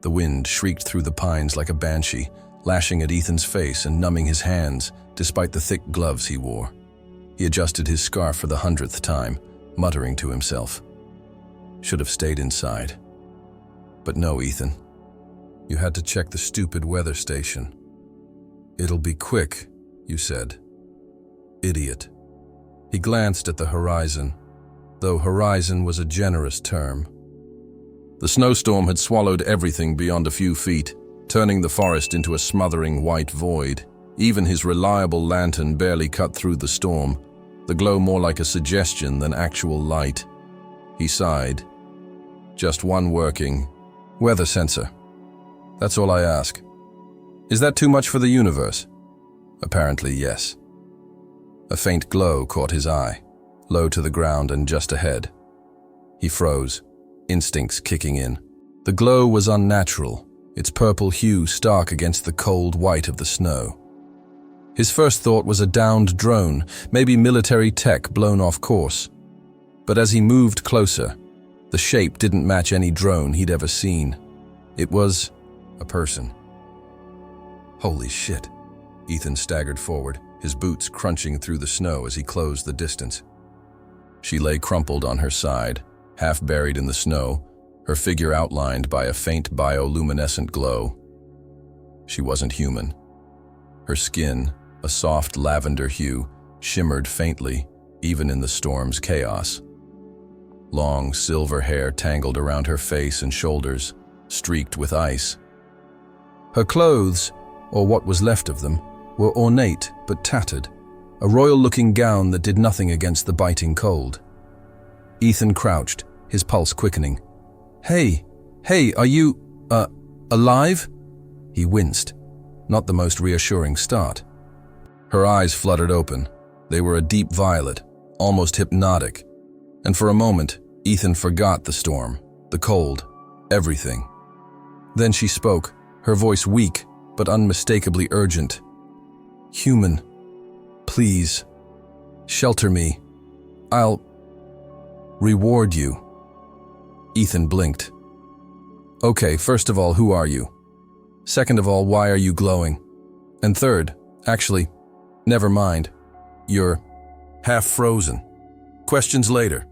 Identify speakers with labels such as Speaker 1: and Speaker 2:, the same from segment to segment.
Speaker 1: The wind shrieked through the pines like a banshee, lashing at Ethan's face and numbing his hands despite the thick gloves he wore. He adjusted his scarf for the 100th time, muttering to himself. Should have stayed inside. But no, Ethan. You had to check the stupid weather station. It'll be quick, you said. Idiot. He glanced at the horizon, though horizon was a generous term. The snowstorm had swallowed everything beyond a few feet, turning the forest into a smothering white void. Even his reliable lantern barely cut through the storm, the glow more like a suggestion than actual light. He sighed. Just one working weather sensor. That's all I ask. Is that too much for the universe? Apparently, yes. A faint glow caught his eye, low to the ground and just ahead. He froze, instincts kicking in. The glow was unnatural, its purple hue stark against the cold white of the snow. His first thought was a downed drone, maybe military tech blown off course. But as he moved closer, the shape didn't match any drone he'd ever seen. It was a person. Holy shit. Ethan staggered forward, his boots crunching through the snow as he closed the distance. She lay crumpled on her side, half buried in the snow, her figure outlined by a faint bioluminescent glow. She wasn't human. Her skin, a soft lavender hue, shimmered faintly, even in the storm's chaos. Long silver hair tangled around her face and shoulders, streaked with ice. Her clothes, or what was left of them, were ornate but tattered, a royal-looking gown that did nothing against the biting cold. Ethan crouched, his pulse quickening. Hey, are you, alive? He winced, not the most reassuring start. Her eyes fluttered open. They were a deep violet, almost hypnotic. And for a moment, Ethan forgot the storm, the cold, everything. Then she spoke, her voice weak, but unmistakably urgent. Human, please, shelter me. I'll reward you. Ethan blinked. Okay, first of all, who are you? Second of all, why are you glowing? And third, actually, never mind. You're half frozen. Questions later.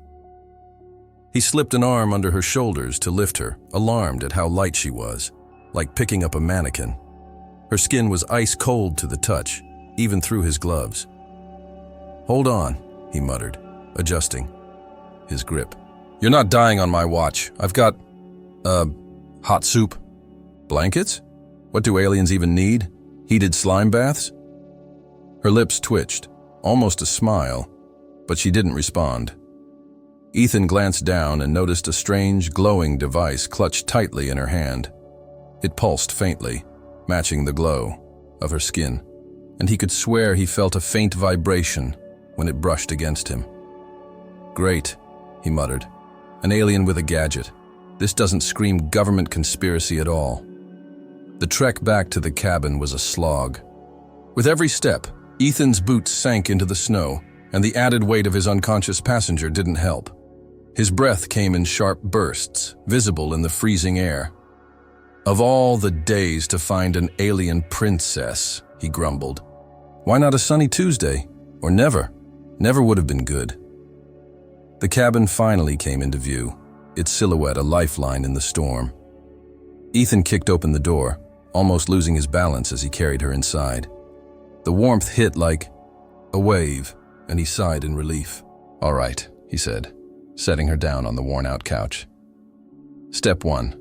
Speaker 1: He slipped an arm under her shoulders to lift her, alarmed at how light she was, like picking up a mannequin. Her skin was ice cold to the touch, even through his gloves. Hold on, he muttered, adjusting his grip. You're not dying on my watch. I've got, hot soup. Blankets? What do aliens even need? Heated slime baths? Her lips twitched, almost a smile, but she didn't respond. Ethan glanced down and noticed a strange, glowing device clutched tightly in her hand. It pulsed faintly, matching the glow of her skin, and he could swear he felt a faint vibration when it brushed against him. Great, he muttered. An alien with a gadget. This doesn't scream government conspiracy at all. The trek back to the cabin was a slog. With every step, Ethan's boots sank into the snow, and the added weight of his unconscious passenger didn't help. His breath came in sharp bursts, visible in the freezing air. Of all the days to find an alien princess, he grumbled. Why not a sunny Tuesday? Or never? Never would have been good. The cabin finally came into view, its silhouette a lifeline in the storm. Ethan kicked open the door, almost losing his balance as he carried her inside. The warmth hit like a wave, and he sighed in relief. All right, he said, setting her down on the worn-out couch. Step 1.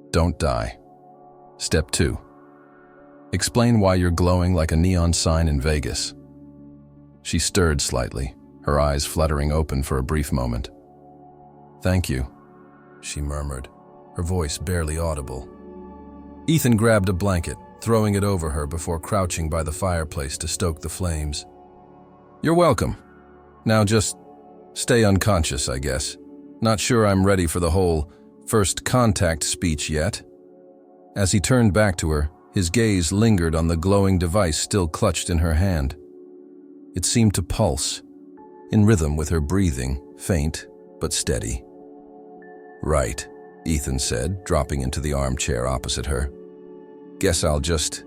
Speaker 1: Don't die. Step 2. Explain why you're glowing like a neon sign in Vegas. She stirred slightly, her eyes fluttering open for a brief moment. Thank you, she murmured, her voice barely audible. Ethan grabbed a blanket, throwing it over her before crouching by the fireplace to stoke the flames. You're welcome. Now just stay unconscious, I guess. Not sure I'm ready for the whole first contact speech yet. As he turned back to her, his gaze lingered on the glowing device still clutched in her hand. It seemed to pulse, in rhythm with her breathing, faint but steady. Right, Ethan said, dropping into the armchair opposite her. Guess I'll just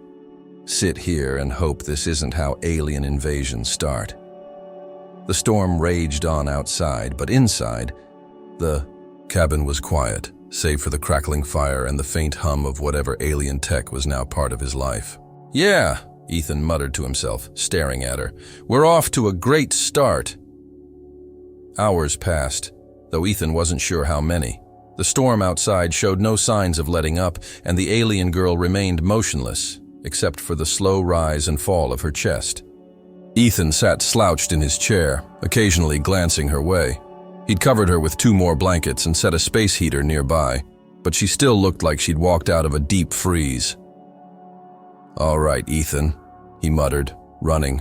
Speaker 1: sit here and hope this isn't how alien invasions start. The storm raged on outside, but inside, the cabin was quiet, save for the crackling fire and the faint hum of whatever alien tech was now part of his life. Yeah, Ethan muttered to himself, staring at her. We're off to a great start. Hours passed, though Ethan wasn't sure how many. The storm outside showed no signs of letting up, and the alien girl remained motionless, except for the slow rise and fall of her chest. Ethan sat slouched in his chair, occasionally glancing her way. He'd covered her with 2 more blankets and set a space heater nearby, but she still looked like she'd walked out of a deep freeze. All right, Ethan, he muttered, running,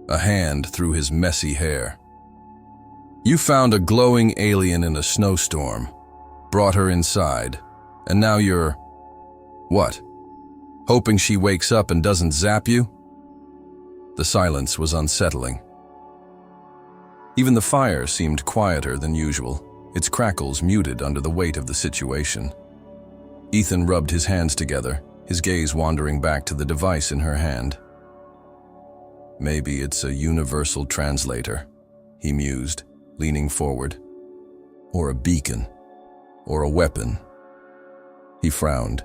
Speaker 1: a hand through his messy hair. You found a glowing alien in a snowstorm, brought her inside, and now you're… what? Hoping she wakes up and doesn't zap you? The silence was unsettling. Even the fire seemed quieter than usual, its crackles muted under the weight of the situation. Ethan rubbed his hands together, his gaze wandering back to the device in her hand. Maybe it's a universal translator, he mused, leaning forward. Or a beacon. Or a weapon. He frowned,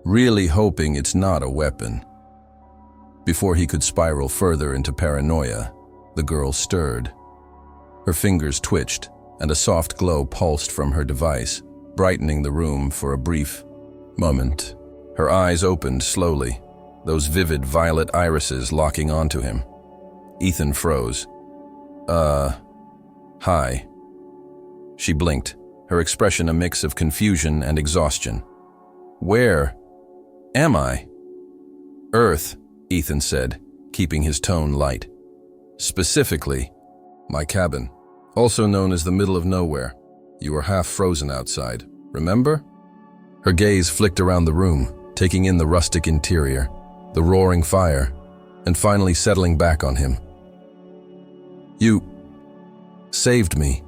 Speaker 1: really hoping it's not a weapon. Before he could spiral further into paranoia, the girl stirred. Her fingers twitched, and a soft glow pulsed from her device, brightening the room for a brief moment. Her eyes opened slowly, those vivid violet irises locking onto him. Ethan froze. Hi. She blinked, her expression a mix of confusion and exhaustion. Where am I? Earth, Ethan said, keeping his tone light. Specifically, my cabin, also known as the middle of nowhere. You were half frozen outside, remember? Her gaze flicked around the room, taking in the rustic interior, the roaring fire, and finally settling back on him. You saved me.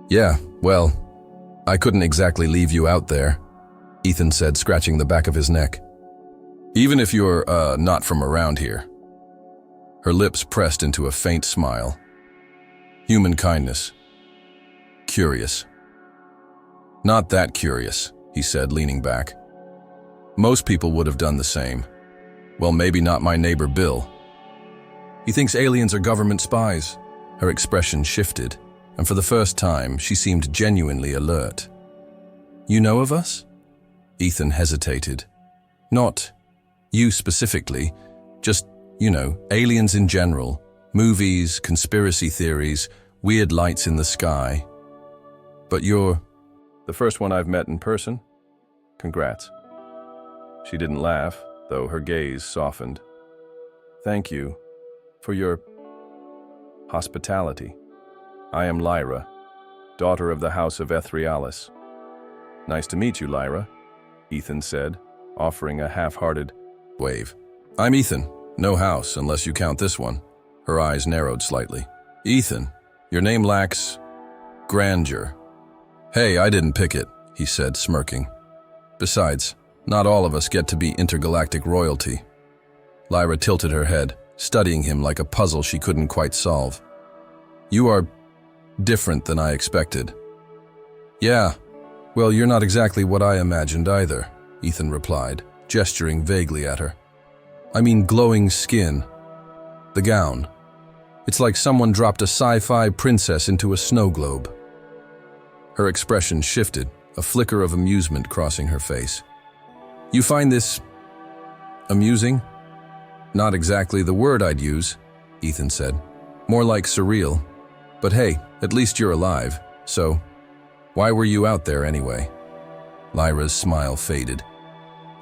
Speaker 1: Yeah, well, I couldn't exactly leave you out there, Ethan said, scratching the back of his neck. Even if you're, not from around here. Her lips pressed into a faint smile. Human kindness. Curious. Not that curious, he said, leaning back. Most people would have done the same. Well, maybe not my neighbor Bill. He thinks aliens are government spies. Her expression shifted, and for the first time, she seemed genuinely alert. You know of us? Ethan hesitated. Not you specifically, just, aliens in general. Movies, conspiracy theories, weird lights in the sky. But you're the first one I've met in person. Congrats. She didn't laugh, though her gaze softened. Thank you for your hospitality. I am Lyra, daughter of the House of Etherealis. Nice to meet you, Lyra, Ethan said, offering a half-hearted wave. I'm Ethan, no house unless you count this one. Her eyes narrowed slightly. Ethan, your name lacks grandeur. Hey, I didn't pick it, he said, smirking. Besides, not all of us get to be intergalactic royalty. Lyra tilted her head, studying him like a puzzle she couldn't quite solve. You are different than I expected. Yeah, well, you're not exactly what I imagined either, Ethan replied, gesturing vaguely at her. I mean glowing skin. The gown. It's like someone dropped a sci-fi princess into a snow globe. Her expression shifted, a flicker of amusement crossing her face. You find this amusing? Not exactly the word I'd use, Ethan said. More like surreal. But hey, at least you're alive, so why were you out there anyway? Lyra's smile faded.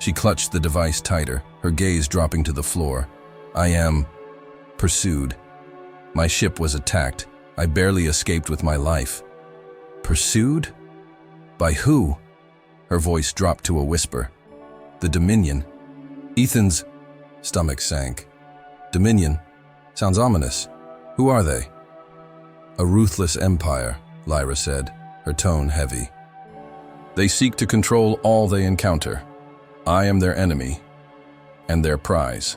Speaker 1: She clutched the device tighter, her gaze dropping to the floor. I am pursued. My ship was attacked. I barely escaped with my life. Pursued? By who? Her voice dropped to a whisper. The Dominion. Ethan's stomach sank. Dominion? Sounds ominous. Who are they? A ruthless empire, Lyra said, her tone heavy. They seek to control all they encounter. I am their enemy and their prize.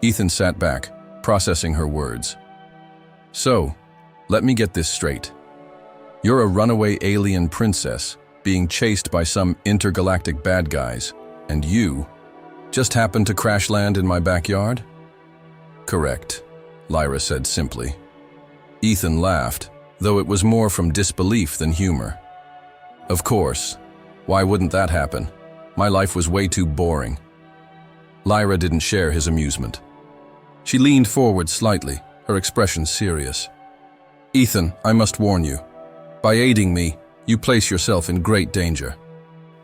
Speaker 1: Ethan sat back, processing her words. So, let me get this straight. You're a runaway alien princess being chased by some intergalactic bad guys, and you just happened to crash land in my backyard? Correct, Lyra said simply. Ethan laughed, though it was more from disbelief than humor. Of course. Why wouldn't that happen? My life was way too boring. Lyra didn't share his amusement. She leaned forward slightly, her expression serious. Ethan, I must warn you. By aiding me, you place yourself in great danger.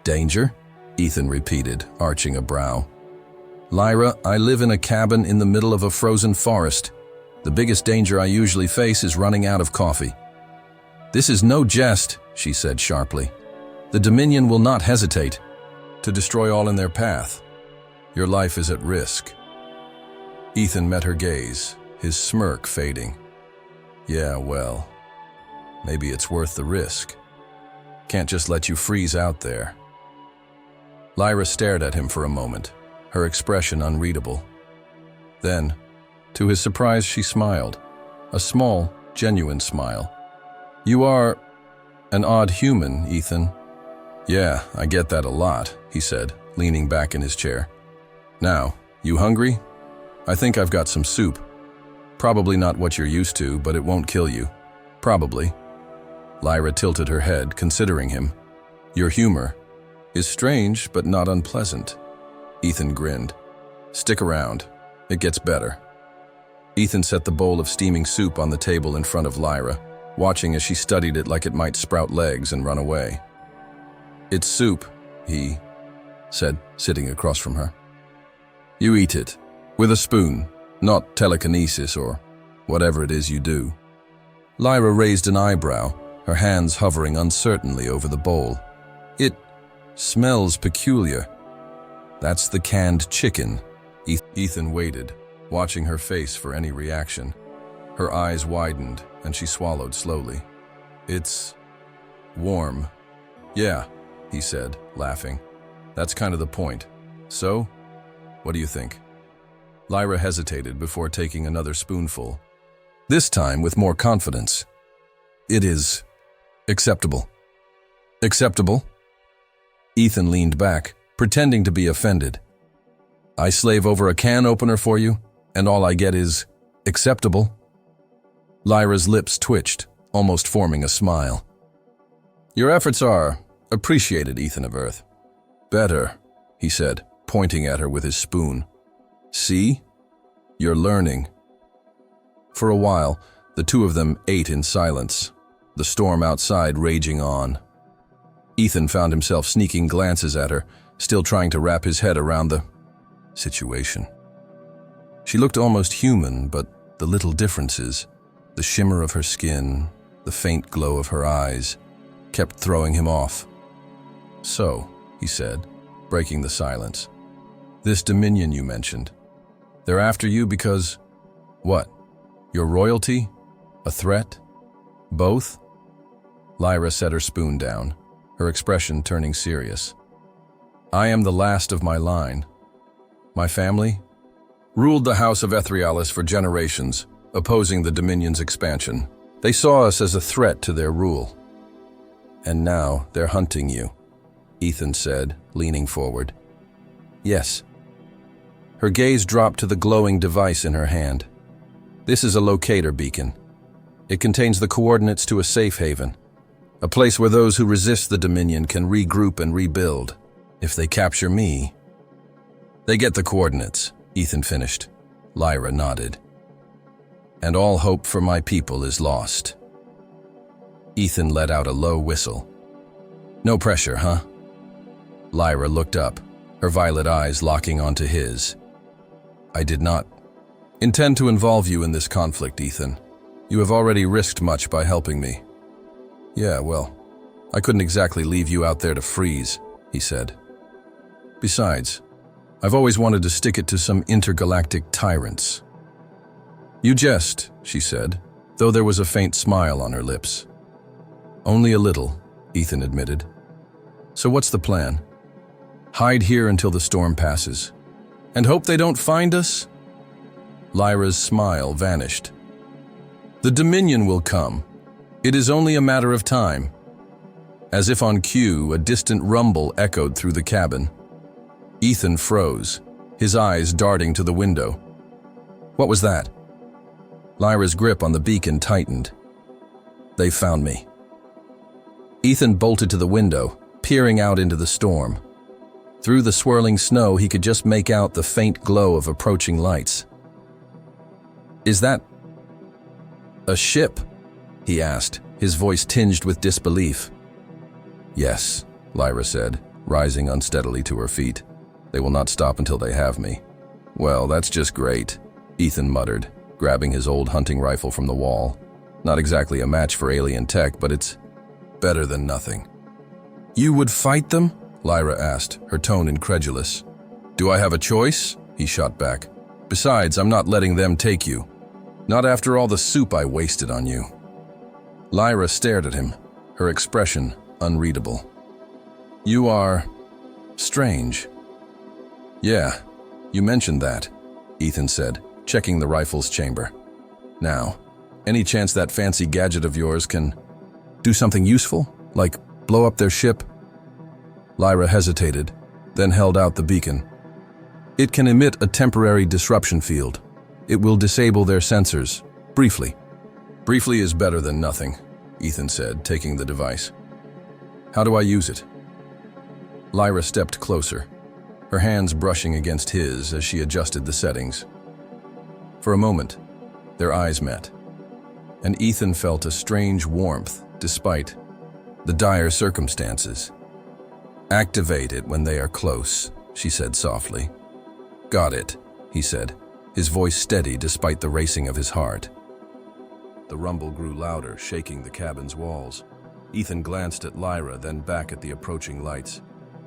Speaker 1: Danger? Ethan repeated, arching a brow. Lyra, I live in a cabin in the middle of a frozen forest. The biggest danger I usually face is running out of coffee. This is no jest, she said sharply. The Dominion will not hesitate to destroy all in their path. Your life is at risk. Ethan met her gaze, his smirk fading. Yeah, well, maybe it's worth the risk. Can't just let you freeze out there. Lyra stared at him for a moment, her expression unreadable. Then, to his surprise, she smiled, a small, genuine smile. You are an odd human, Ethan. Yeah, I get that a lot, he said, leaning back in his chair. Now, you hungry? I think I've got some soup. Probably not what you're used to, but it won't kill you. Probably. Lyra tilted her head, considering him. Your humor is strange, but not unpleasant. Ethan grinned. Stick around. It gets better. Ethan set the bowl of steaming soup on the table in front of Lyra, watching as she studied it like it might sprout legs and run away. It's soup, he said, sitting across from her. You eat it, with a spoon, not telekinesis or whatever it is you do. Lyra raised an eyebrow, her hands hovering uncertainly over the bowl. It smells peculiar. That's the canned chicken. Ethan waited, watching her face for any reaction. Her eyes widened, and she swallowed slowly. It's warm. Yeah, he said, laughing. That's kind of the point. So, what do you think? Lyra hesitated before taking another spoonful, this time with more confidence. It is acceptable. Acceptable? Ethan leaned back, pretending to be offended. I slave over a can opener for you, and all I get is acceptable. Lyra's lips twitched, almost forming a smile. Your efforts are appreciated, Ethan of Earth. Better, he said, pointing at her with his spoon. See? You're learning. For a while, the two of them ate in silence, the storm outside raging on. Ethan found himself sneaking glances at her, still trying to wrap his head around the situation. She looked almost human, but the little differences, the shimmer of her skin, the faint glow of her eyes, kept throwing him off. So, he said, breaking the silence, this Dominion you mentioned, they're after you because, what? Your royalty? A threat? Both? Lyra set her spoon down, her expression turning serious. I am the last of my line. My family ruled the House of Etherealis for generations, opposing the Dominion's expansion. They saw us as a threat to their rule. And now they're hunting you, Ethan said, leaning forward. Yes. Her gaze dropped to the glowing device in her hand. This is a locator beacon. It contains the coordinates to a safe haven, a place where those who resist the Dominion can regroup and rebuild. If they capture me, they get the coordinates, Ethan finished. Lyra nodded. And all hope for my people is lost. Ethan let out a low whistle. No pressure, huh? Lyra looked up, her violet eyes locking onto his. I did not intend to involve you in this conflict, Ethan. You have already risked much by helping me. Yeah, well, I couldn't exactly leave you out there to freeze, he said. Besides, I've always wanted to stick it to some intergalactic tyrants. You jest, she said, though there was a faint smile on her lips. Only a little, Ethan admitted. So what's the plan? Hide here until the storm passes. And hope they don't find us? Lyra's smile vanished. The Dominion will come. It is only a matter of time. As if on cue, a distant rumble echoed through the cabin. Ethan froze, his eyes darting to the window. What was that? Lyra's grip on the beacon tightened. They found me. Ethan bolted to the window, peering out into the storm. Through the swirling snow, he could just make out the faint glow of approaching lights. Is that a ship? He asked, his voice tinged with disbelief. Yes, Lyra said, rising unsteadily to her feet. They will not stop until they have me. Well, that's just great, Ethan muttered, grabbing his old hunting rifle from the wall. Not exactly a match for alien tech, but it's better than nothing. You would fight them? Lyra asked, her tone incredulous. Do I have a choice? He shot back. Besides, I'm not letting them take you. Not after all the soup I wasted on you. Lyra stared at him, her expression unreadable. You are strange. Yeah, you mentioned that, Ethan said, checking the rifle's chamber. Now, any chance that fancy gadget of yours can do something useful, like blow up their ship? Lyra hesitated, then held out the beacon. It can emit a temporary disruption field. It will disable their sensors, briefly. Briefly is better than nothing, Ethan said, taking the device. How do I use it? Lyra stepped closer, her hands brushing against his as she adjusted the settings. For a moment, their eyes met, and Ethan felt a strange warmth despite the dire circumstances. Activate it when they are close, she said softly. Got it, he said, his voice steady despite the racing of his heart. The rumble grew louder, shaking the cabin's walls. Ethan glanced at Lyra, then back at the approaching lights.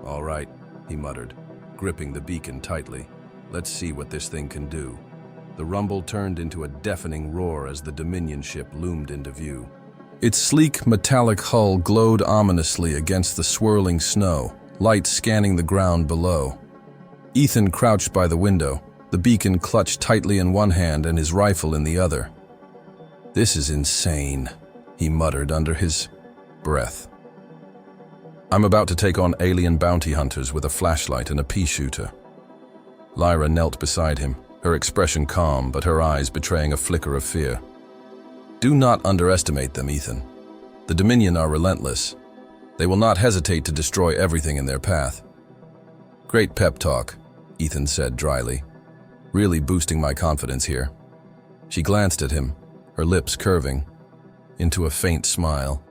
Speaker 1: All right, he muttered, gripping the beacon tightly. Let's see what this thing can do. The rumble turned into a deafening roar as the Dominion ship loomed into view. Its sleek, metallic hull glowed ominously against the swirling snow, light scanning the ground below. Ethan crouched by the window, the beacon clutched tightly in one hand and his rifle in the other. This is insane, he muttered under his breath. I'm about to take on alien bounty hunters with a flashlight and a pea shooter. Lyra knelt beside him, her expression calm, but her eyes betraying a flicker of fear. Do not underestimate them, Ethan. The Dominion are relentless. They will not hesitate to destroy everything in their path. Great pep talk, Ethan said dryly, really boosting my confidence here. She glanced at him, her lips curving into a faint smile.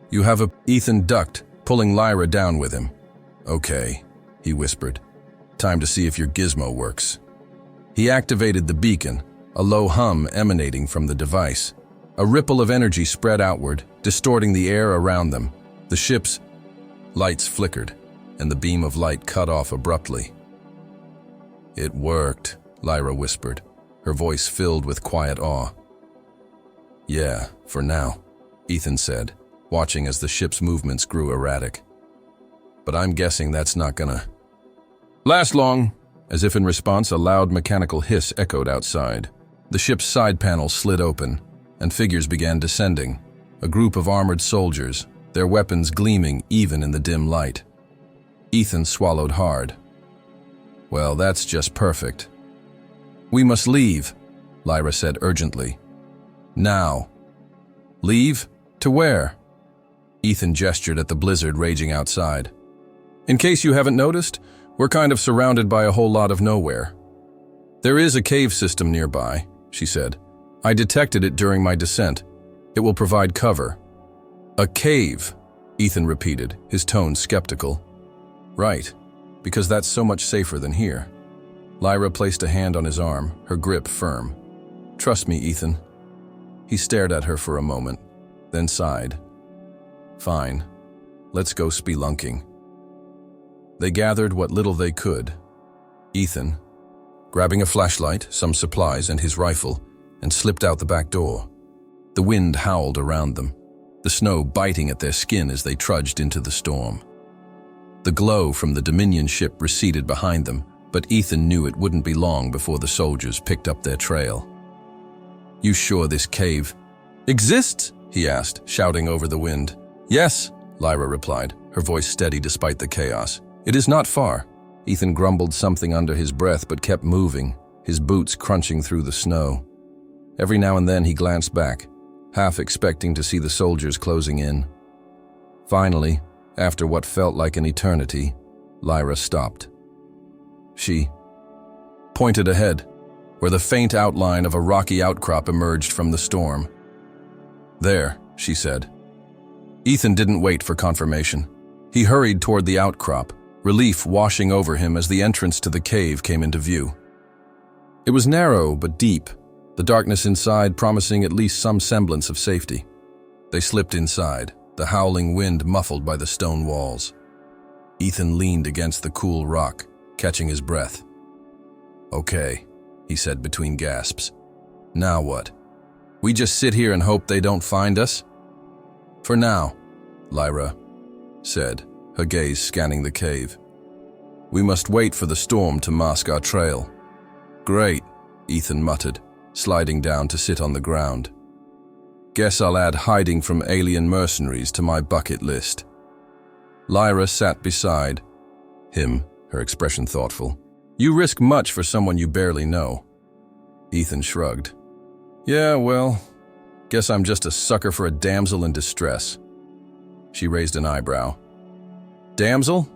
Speaker 1: You have a... Ethan ducked, pulling Lyra down with him. Okay, he whispered. Time to see if your gizmo works. He activated the beacon, a low hum emanating from the device. A ripple of energy spread outward, distorting the air around them. The ship's lights flickered, and the beam of light cut off abruptly. It worked, Lyra whispered, her voice filled with quiet awe. Yeah, for now, Ethan said, watching as the ship's movements grew erratic. But I'm guessing that's not gonna last long. As if in response, a loud mechanical hiss echoed outside. The ship's side panel slid open, and figures began descending. A group of armored soldiers, their weapons gleaming even in the dim light. Ethan swallowed hard. Well, that's just perfect. We must leave, Lyra said urgently. Now. Leave? To where? Ethan gestured at the blizzard raging outside. In case you haven't noticed, we're kind of surrounded by a whole lot of nowhere. There is a cave system nearby, she said. I detected it during my descent. It will provide cover. A cave, Ethan repeated, his tone skeptical. Right, because that's so much safer than here. Lyra placed a hand on his arm, her grip firm. Trust me, Ethan. He stared at her for a moment, then sighed. Fine, let's go spelunking. They gathered what little they could. Ethan, grabbing a flashlight, some supplies, and his rifle, and slipped out the back door. The wind howled around them, the snow biting at their skin as they trudged into the storm. The glow from the Dominion ship receded behind them, but Ethan knew it wouldn't be long before the soldiers picked up their trail. "You sure this cave exists?" he asked, shouting over the wind. "Yes," Lyra replied, her voice steady despite the chaos. "It is not far." Ethan grumbled something under his breath but kept moving, his boots crunching through the snow. Every now and then he glanced back, half expecting to see the soldiers closing in. Finally, after what felt like an eternity, Lyra stopped. She pointed ahead, where the faint outline of a rocky outcrop emerged from the storm. "There," she said. Ethan didn't wait for confirmation. He hurried toward the outcrop, relief washing over him as the entrance to the cave came into view. It was narrow but deep, the darkness inside promising at least some semblance of safety. They slipped inside, the howling wind muffled by the stone walls. Ethan leaned against the cool rock, catching his breath. "Okay," he said between gasps. "Now what? We just sit here and hope they don't find us?" "For now," Lyra said, her gaze scanning the cave. "We must wait for the storm to mask our trail." "Great," Ethan muttered, sliding down to sit on the ground. "Guess I'll add hiding from alien mercenaries to my bucket list." Lyra sat beside him, her expression thoughtful. "You risk much for someone you barely know." Ethan shrugged. "Yeah, well, guess I'm just a sucker for a damsel in distress." She raised an eyebrow. "Damsel?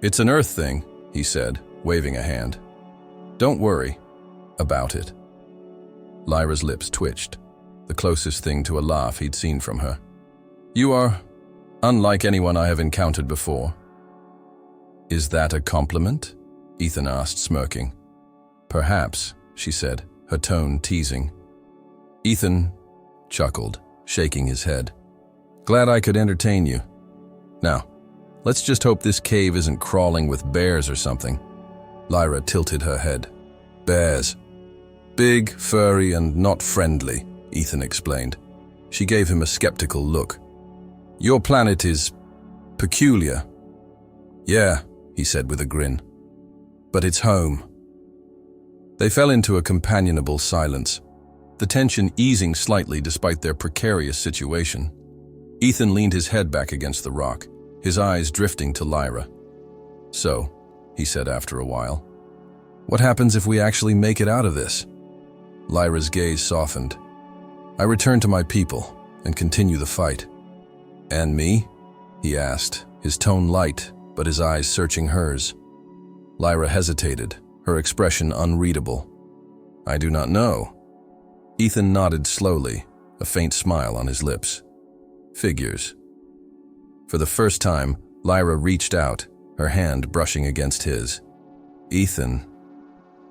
Speaker 1: It's an Earth thing," he said, waving a hand. "Don't worry about it." Lyra's lips twitched, the closest thing to a laugh he'd seen from her. "You are unlike anyone I have encountered before." "Is that a compliment?" Ethan asked, smirking. "Perhaps," she said, her tone teasing. Ethan chuckled, shaking his head. "Glad I could entertain you. Now, let's just hope this cave isn't crawling with bears or something." Lyra tilted her head. "Bears. Big, furry, and not friendly," Ethan explained. She gave him a skeptical look. "Your planet is peculiar." "Yeah," he said with a grin. "But it's home." They fell into a companionable silence, the tension easing slightly despite their precarious situation. Ethan leaned his head back against the rock, his eyes drifting to Lyra. "So," he said after a while, "what happens if we actually make it out of this?" Lyra's gaze softened. "I return to my people and continue the fight." "And me?" he asked, his tone light, but his eyes searching hers. Lyra hesitated, her expression unreadable. "I do not know." Ethan nodded slowly, a faint smile on his lips. "Figures." For the first time, Lyra reached out, her hand brushing against his. "Ethan,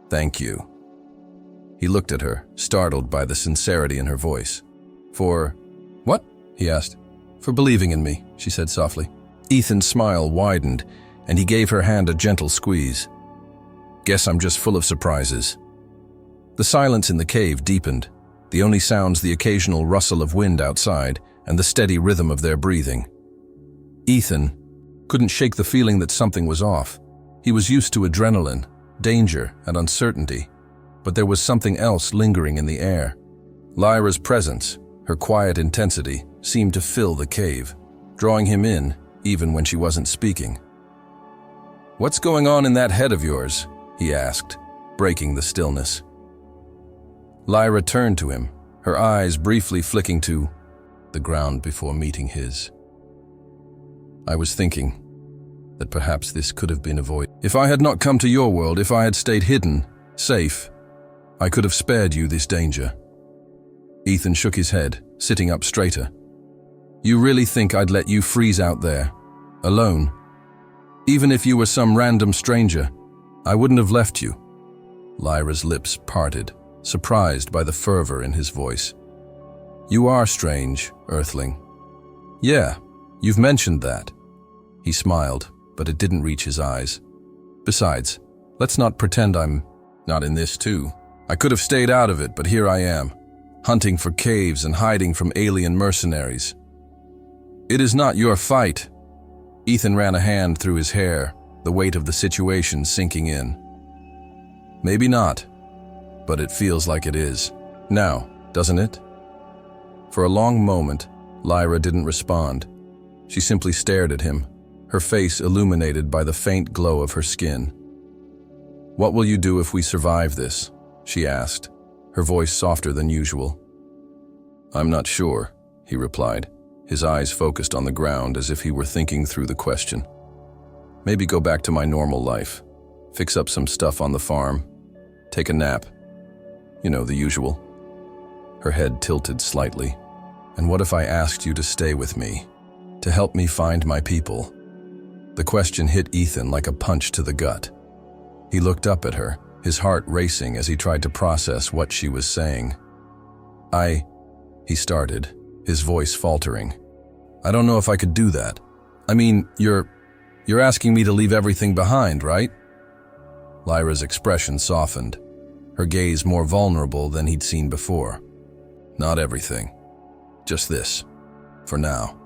Speaker 1: thank you." He looked at her, startled by the sincerity in her voice. "For what?" he asked. "For believing in me," she said softly. Ethan's smile widened, and he gave her hand a gentle squeeze. "Guess I'm just full of surprises." The silence in the cave deepened, the only sounds the occasional rustle of wind outside and the steady rhythm of their breathing. Ethan couldn't shake the feeling that something was off. He was used to adrenaline, danger, and uncertainty, but there was something else lingering in the air. Lyra's presence, her quiet intensity, seemed to fill the cave, drawing him in even when she wasn't speaking. "What's going on in that head of yours?" he asked, breaking the stillness. Lyra turned to him, her eyes briefly flicking to the ground before meeting his. "I was thinking that perhaps this could have been avoided. If I had not come to your world, if I had stayed hidden, safe, I could have spared you this danger." Ethan shook his head, sitting up straighter. "You really think I'd let you freeze out there, alone? Even if you were some random stranger, I wouldn't have left you." Lyra's lips parted, surprised by the fervor in his voice. "You are strange, Earthling." "Yeah, you've mentioned that." He smiled, but it didn't reach his eyes. "Besides, let's not pretend I'm not in this too. I could have stayed out of it, but here I am, hunting for caves and hiding from alien mercenaries." "It is not your fight," Ethan ran a hand through his hair, the weight of the situation sinking in. Maybe not, but it feels like it is. Now, doesn't it? For a long moment, Lyra didn't respond. She simply stared at him, her face illuminated by the faint glow of her skin. "What will you do if we survive this?" she asked, her voice softer than usual. "I'm not sure," he replied, his eyes focused on the ground as if he were thinking through the question. "Maybe go back to my normal life, fix up some stuff on the farm, take a nap. You know, the usual." Her head tilted slightly. "And what if I asked you to stay with me, to help me find my people?" The question hit Ethan like a punch to the gut. He looked up at her, his heart racing as he tried to process what she was saying. He started, his voice faltering. "I don't know if I could do that. I mean, you're asking me to leave everything behind, right?" Lyra's expression softened, her gaze more vulnerable than he'd seen before. "Not everything. Just this. For now."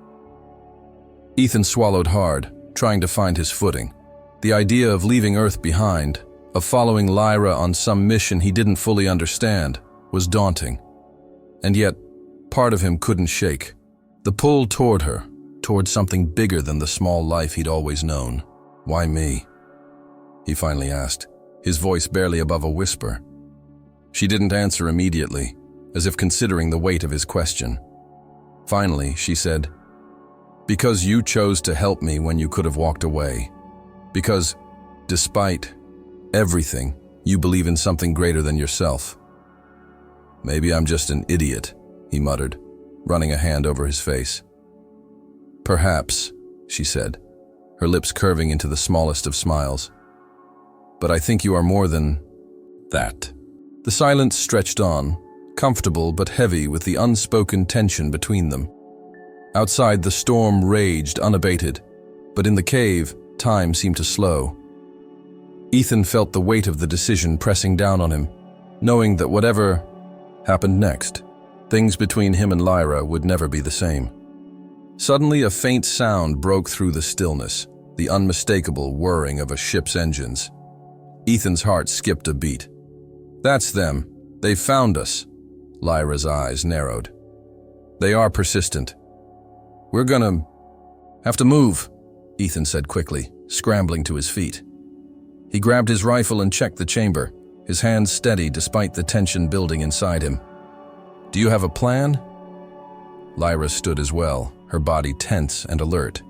Speaker 1: Ethan swallowed hard, trying to find his footing. The idea of leaving Earth behind, of following Lyra on some mission he didn't fully understand, was daunting. And yet, part of him couldn't shake. The pull toward her, toward something bigger than the small life he'd always known. "Why me?" he finally asked, his voice barely above a whisper. She didn't answer immediately, as if considering the weight of his question. Finally, she said, "Because you chose to help me when you could have walked away. Because, despite everything, you believe in something greater than yourself." "Maybe I'm just an idiot," he muttered, running a hand over his face. "Perhaps," she said, her lips curving into the smallest of smiles. "But I think you are more than that." The silence stretched on, comfortable but heavy with the unspoken tension between them. Outside, the storm raged unabated, but in the cave, time seemed to slow. Ethan felt the weight of the decision pressing down on him, knowing that whatever happened next, things between him and Lyra would never be the same. Suddenly, a faint sound broke through the stillness, the unmistakable whirring of a ship's engines. Ethan's heart skipped a beat. "That's them. They've found us." Lyra's eyes narrowed. "They are persistent. We're gonna have to move," Ethan said quickly, scrambling to his feet. He grabbed his rifle and checked the chamber, his hands steady despite the tension building inside him. "Do you have a plan?" Lyra stood as well, her body tense and alert.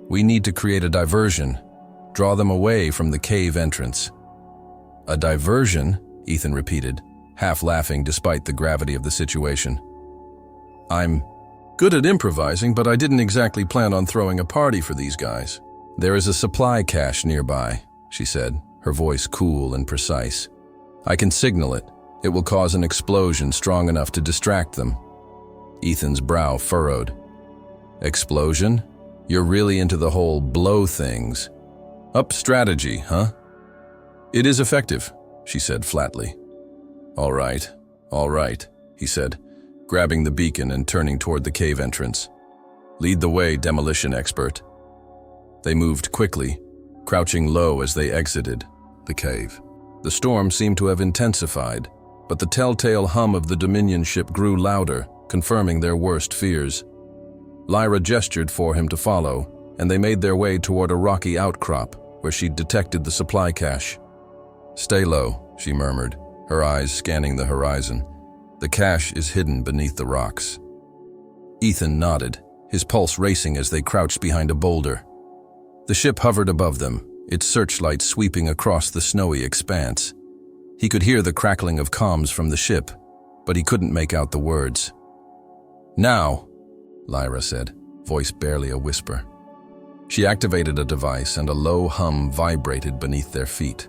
Speaker 1: "We need to create a diversion, draw them away from the cave entrance." "A diversion?" Ethan repeated, half laughing despite the gravity of the situation. "I'm good at improvising, but I didn't exactly plan on throwing a party for these guys." "There is a supply cache nearby," she said, her voice cool and precise. "I can signal it. It will cause an explosion strong enough to distract them." Ethan's brow furrowed. "Explosion? You're really into the whole blow things. Up strategy, huh?" "It is effective," she said flatly. All right, he said, grabbing the beacon and turning toward the cave entrance. "Lead the way, demolition expert." They moved quickly, crouching low as they exited the cave. The storm seemed to have intensified, but the telltale hum of the Dominion ship grew louder, confirming their worst fears. Lyra gestured for him to follow, and they made their way toward a rocky outcrop where she'd detected the supply cache. "Stay low," she murmured, her eyes scanning the horizon. "The cache is hidden beneath the rocks." Ethan nodded, his pulse racing as they crouched behind a boulder. The ship hovered above them, its searchlight sweeping across the snowy expanse. He could hear the crackling of comms from the ship, but he couldn't make out the words. "Now," Lyra said, voice barely a whisper. She activated a device and a low hum vibrated beneath their feet.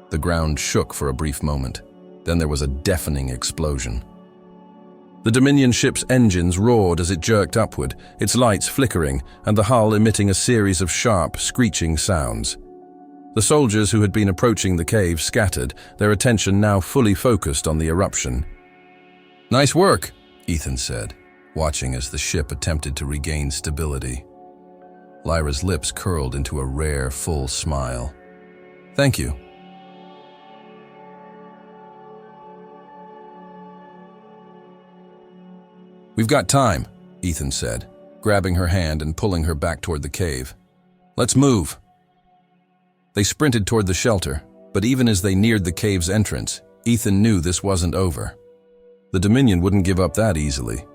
Speaker 1: The ground shook for a brief moment, then there was a deafening explosion. The Dominion ship's engines roared as it jerked upward, its lights flickering and the hull emitting a series of sharp, screeching sounds. The soldiers who had been approaching the cave scattered, their attention now fully focused on the eruption. "Nice work," Ethan said, watching as the ship attempted to regain stability. Lyra's lips curled into a rare, full smile. "Thank you." "We've got time," Ethan said, grabbing her hand and pulling her back toward the cave. "Let's move." They sprinted toward the shelter, but even as they neared the cave's entrance, Ethan knew this wasn't over. The Dominion wouldn't give up that easily.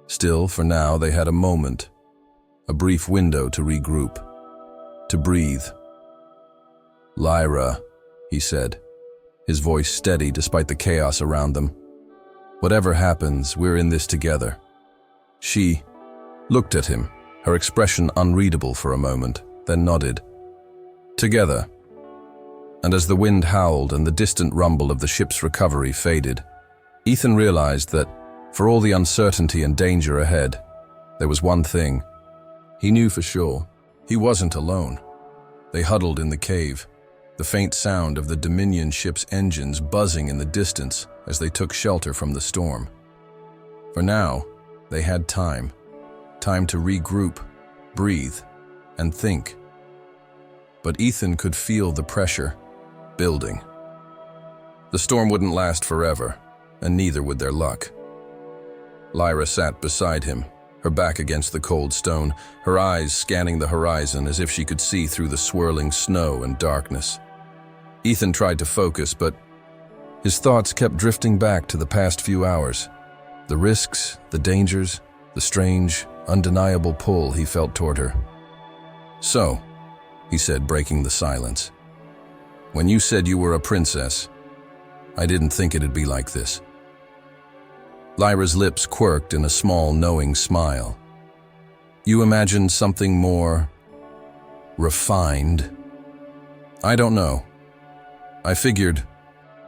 Speaker 1: Still, for now, they had a moment, a brief window to regroup, to breathe. "Lyra," he said, his voice steady despite the chaos around them. "Whatever happens, we're in this together." She looked at him, her expression unreadable for a moment, then nodded. "Together." And as the wind howled and the distant rumble of the ship's recovery faded, Ethan realized that, for all the uncertainty and danger ahead, there was one thing. He knew for sure. He wasn't alone. They huddled in the cave, the faint sound of the Dominion ship's engines buzzing in the distance as they took shelter from the storm. For now, they had time to regroup, breathe, and think. But Ethan could feel the pressure building. The storm wouldn't last forever, and neither would their luck. Lyra sat beside him, her back against the cold stone, her eyes scanning the horizon as if she could see through the swirling snow and darkness. Ethan tried to focus, but his thoughts kept drifting back to the past few hours. The risks, the dangers, the strange, undeniable pull he felt toward her. "So," he said, breaking the silence, "when you said you were a princess, I didn't think it'd be like this." Lyra's lips quirked in a small, knowing smile. "You imagined something more refined?" "I don't know. I figured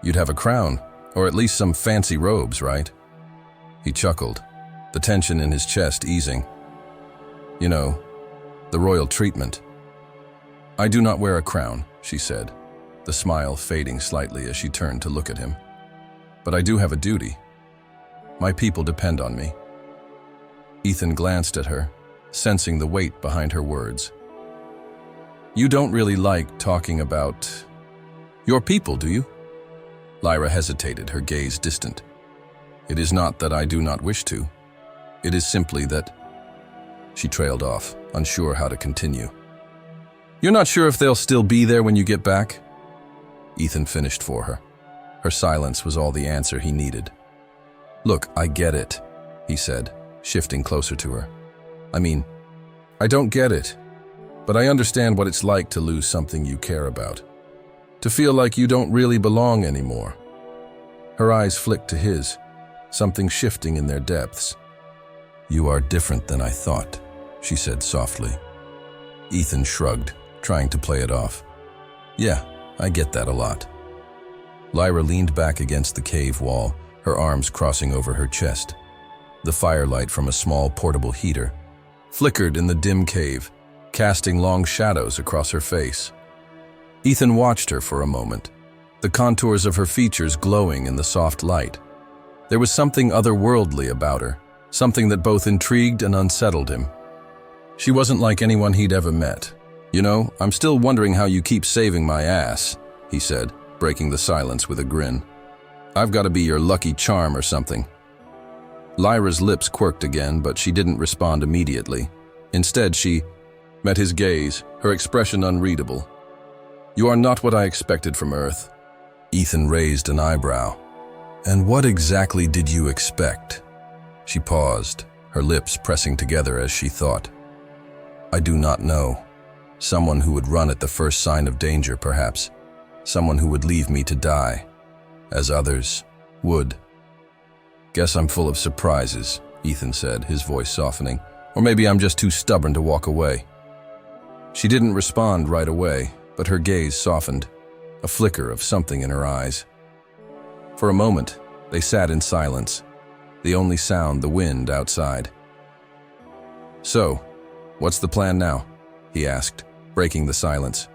Speaker 1: you'd have a crown, or at least some fancy robes, right?" He chuckled, the tension in his chest easing. "You know, the royal treatment." "I do not wear a crown," she said, the smile fading slightly as she turned to look at him. "But I do have a duty. My people depend on me." Ethan glanced at her, sensing the weight behind her words. "You don't really like talking about your people, do you?" Lyra hesitated, her gaze distant. "It is not that I do not wish to. It is simply that—" She trailed off, unsure how to continue. "You're not sure if they'll still be there when you get back?" Ethan finished for her. Her silence was all the answer he needed. "Look, I get it," he said, shifting closer to her. I don't get it, but I understand what it's like to lose something you care about. To feel like you don't really belong anymore." Her eyes flicked to his, something shifting in their depths. "You are different than I thought," she said softly. Ethan shrugged, trying to play it off. "Yeah, I get that a lot." Lyra leaned back against the cave wall, her arms crossing over her chest. The firelight from a small portable heater flickered in the dim cave, casting long shadows across her face. Ethan watched her for a moment, the contours of her features glowing in the soft light. There was something otherworldly about her, something that both intrigued and unsettled him. She wasn't like anyone he'd ever met. "You know, I'm still wondering how you keep saving my ass," he said, breaking the silence with a grin. "I've got to be your lucky charm or something." Lyra's lips quirked again, but she didn't respond immediately. Instead, she met his gaze, her expression unreadable. "You are not what I expected from Earth." Ethan raised an eyebrow. "And what exactly did you expect?" She paused, her lips pressing together as she thought. "I do not know. Someone who would run at the first sign of danger, perhaps. Someone who would leave me to die, as others would." "Guess I'm full of surprises," Ethan said, his voice softening. "Or maybe I'm just too stubborn to walk away." She didn't respond right away, but her gaze softened, a flicker of something in her eyes. For a moment, they sat in silence, the only sound the wind outside. "So, what's the plan now?" he asked, breaking the silence.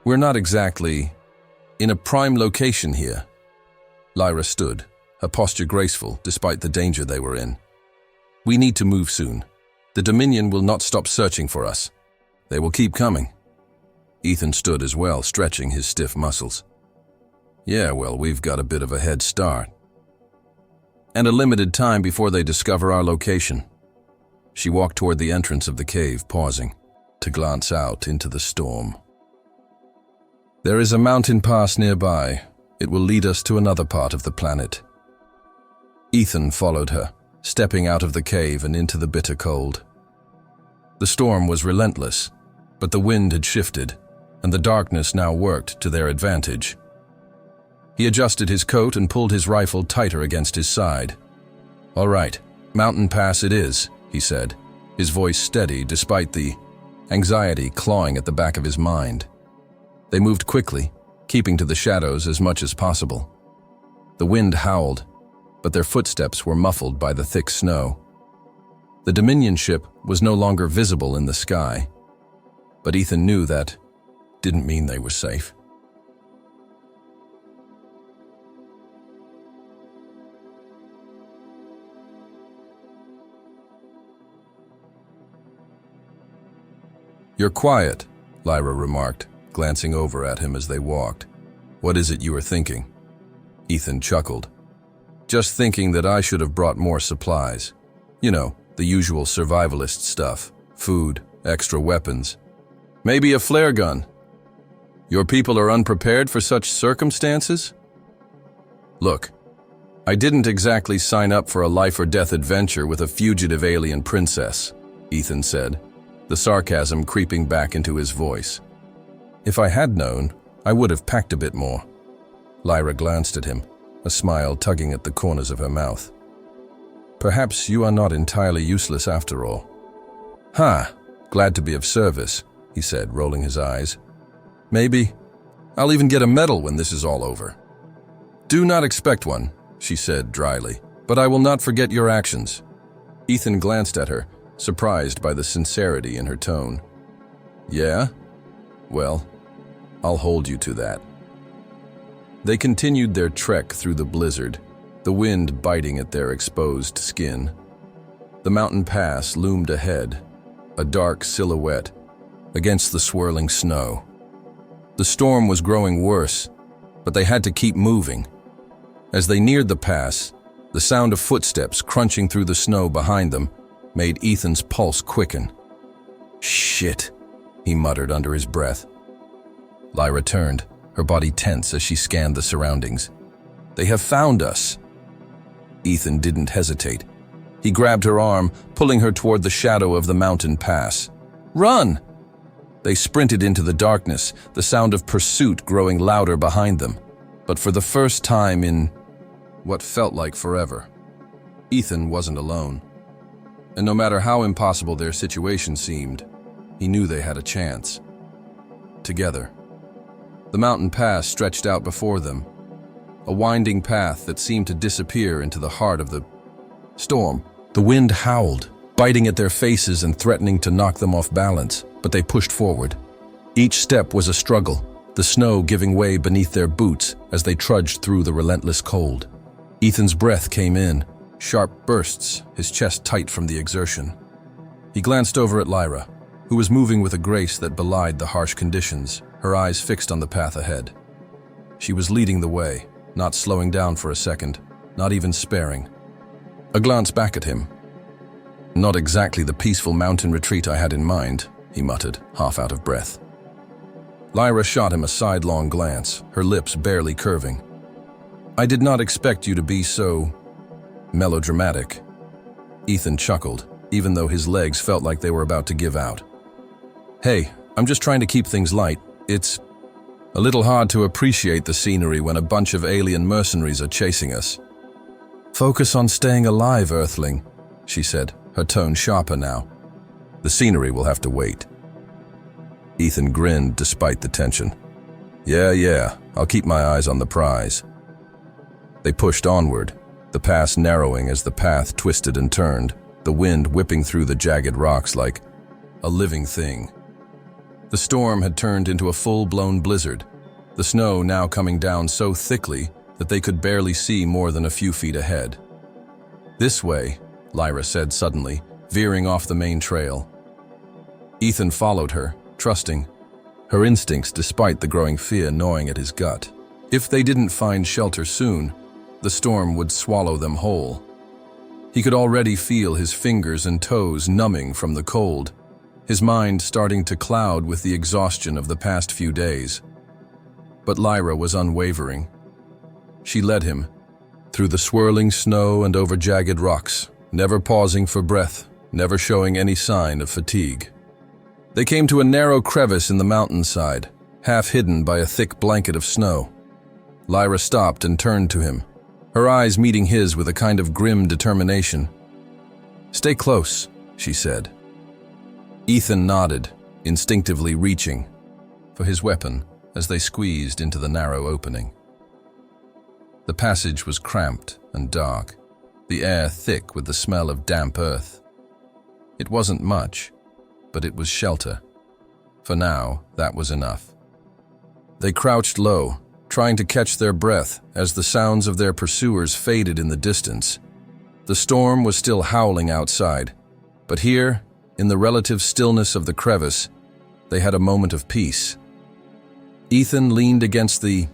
Speaker 1: "We're not exactly in a prime location here." Lyra stood, her posture graceful despite the danger they were in. "We need to move soon. The Dominion will not stop searching for us. They will keep coming. Ethan stood as well, stretching his stiff muscles. Yeah, well, we've got a bit of a head start. And a limited time before they discover our location. She walked toward the entrance of the cave, pausing to glance out into the storm. There is a mountain pass nearby. It will lead us to another part of the planet. Ethan followed her, stepping out of the cave and into the bitter cold. The storm was relentless, but the wind had shifted, and the darkness now worked to their advantage. He adjusted his coat and pulled his rifle tighter against his side. "All right, mountain pass it is," he said, his voice steady despite the anxiety clawing at the back of his mind. They moved quickly, keeping to the shadows as much as possible. The wind howled, but their footsteps were muffled by the thick snow. The Dominion ship was no longer visible in the sky, but Ethan knew that didn't mean they were safe. "You're quiet," Lyra remarked, glancing over at him as they walked. "What is it you were thinking?" Ethan chuckled. "Just thinking that I should have brought more supplies. You know, the usual survivalist stuff. Food, extra weapons. Maybe a flare gun. Your people are unprepared for such circumstances?" "Look, I didn't exactly sign up for a life-or-death adventure with a fugitive alien princess," Ethan said, the sarcasm creeping back into his voice. "If I had known, I would have packed a bit more." Lyra glanced at him, a smile tugging at the corners of her mouth. "Perhaps you are not entirely useless after all." "Ha, glad to be of service," he said, rolling his eyes. "Maybe I'll even get a medal when this is all over." "Do not expect one," she said dryly, "but I will not forget your actions." Ethan glanced at her, surprised by the sincerity in her tone. "Yeah? Well, I'll hold you to that." They continued their trek through the blizzard, the wind biting at their exposed skin. The mountain pass loomed ahead, a dark silhouette against the swirling snow. The storm was growing worse, but they had to keep moving. As they neared the pass, the sound of footsteps crunching through the snow behind them made Ethan's pulse quicken. "Shit," he muttered under his breath. Lyra turned, her body tense as she scanned the surroundings. "They have found us." Ethan didn't hesitate. He grabbed her arm, pulling her toward the shadow of the mountain pass. "Run!" They sprinted into the darkness, the sound of pursuit growing louder behind them. But for the first time in what felt like forever, Ethan wasn't alone. And no matter how impossible their situation seemed, he knew they had a chance. Together. The mountain pass stretched out before them, a winding path that seemed to disappear into the heart of the storm. The wind howled, biting at their faces and threatening to knock them off balance, but they pushed forward. Each step was a struggle, the snow giving way beneath their boots as they trudged through the relentless cold. Ethan's breath came in, sharp bursts, his chest tight from the exertion. He glanced over at Lyra, who was moving with a grace that belied the harsh conditions, her eyes fixed on the path ahead. She was leading the way, not slowing down for a second, not even sparing. A glance back at him. "Not exactly the peaceful mountain retreat I had in mind," he muttered, half out of breath. Lyra shot him a sidelong glance, her lips barely curving. "I did not expect you to be so melodramatic." Ethan chuckled, even though his legs felt like they were about to give out. "Hey, I'm just trying to keep things light. It's a little hard to appreciate the scenery when a bunch of alien mercenaries are chasing us." "Focus on staying alive, Earthling," she said, her tone sharper now. "The scenery will have to wait." Ethan grinned despite the tension. Yeah, I'll keep my eyes on the prize." They pushed onward, the pass narrowing as the path twisted and turned, the wind whipping through the jagged rocks like a living thing. The storm had turned into a full-blown blizzard, the snow now coming down so thickly that they could barely see more than a few feet ahead. "This way," Lyra said suddenly, veering off the main trail. Ethan followed her, trusting her instincts despite the growing fear gnawing at his gut. If they didn't find shelter soon, the storm would swallow them whole. He could already feel his fingers and toes numbing from the cold, his mind starting to cloud with the exhaustion of the past few days. But Lyra was unwavering. She led him through the swirling snow and over jagged rocks, never pausing for breath, never showing any sign of fatigue. They came to a narrow crevice in the mountainside, half hidden by a thick blanket of snow. Lyra stopped and turned to him, her eyes meeting his with a kind of grim determination. "Stay close," she said. Ethan nodded, instinctively reaching for his weapon as they squeezed into the narrow opening. The passage was cramped and dark, the air thick with the smell of damp earth. It wasn't much, but it was shelter. For now, that was enough. They crouched low, trying to catch their breath as the sounds of their pursuers faded in the distance. The storm was still howling outside, but here, in the relative stillness of the crevice, they had a moment of peace. Ethan leaned against the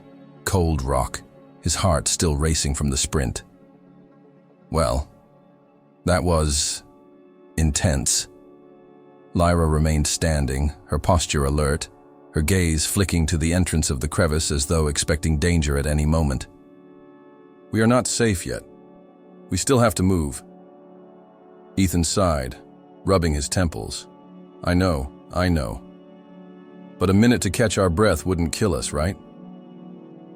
Speaker 1: cold rock, his heart still racing from the sprint. Well, that was intense. Lyra remained standing, her posture alert, her gaze flicking to the entrance of the crevice as though expecting danger at any moment. "We are not safe yet. We still have to move." Ethan sighed, rubbing his temples. I know. But a minute to catch our breath wouldn't kill us, right?"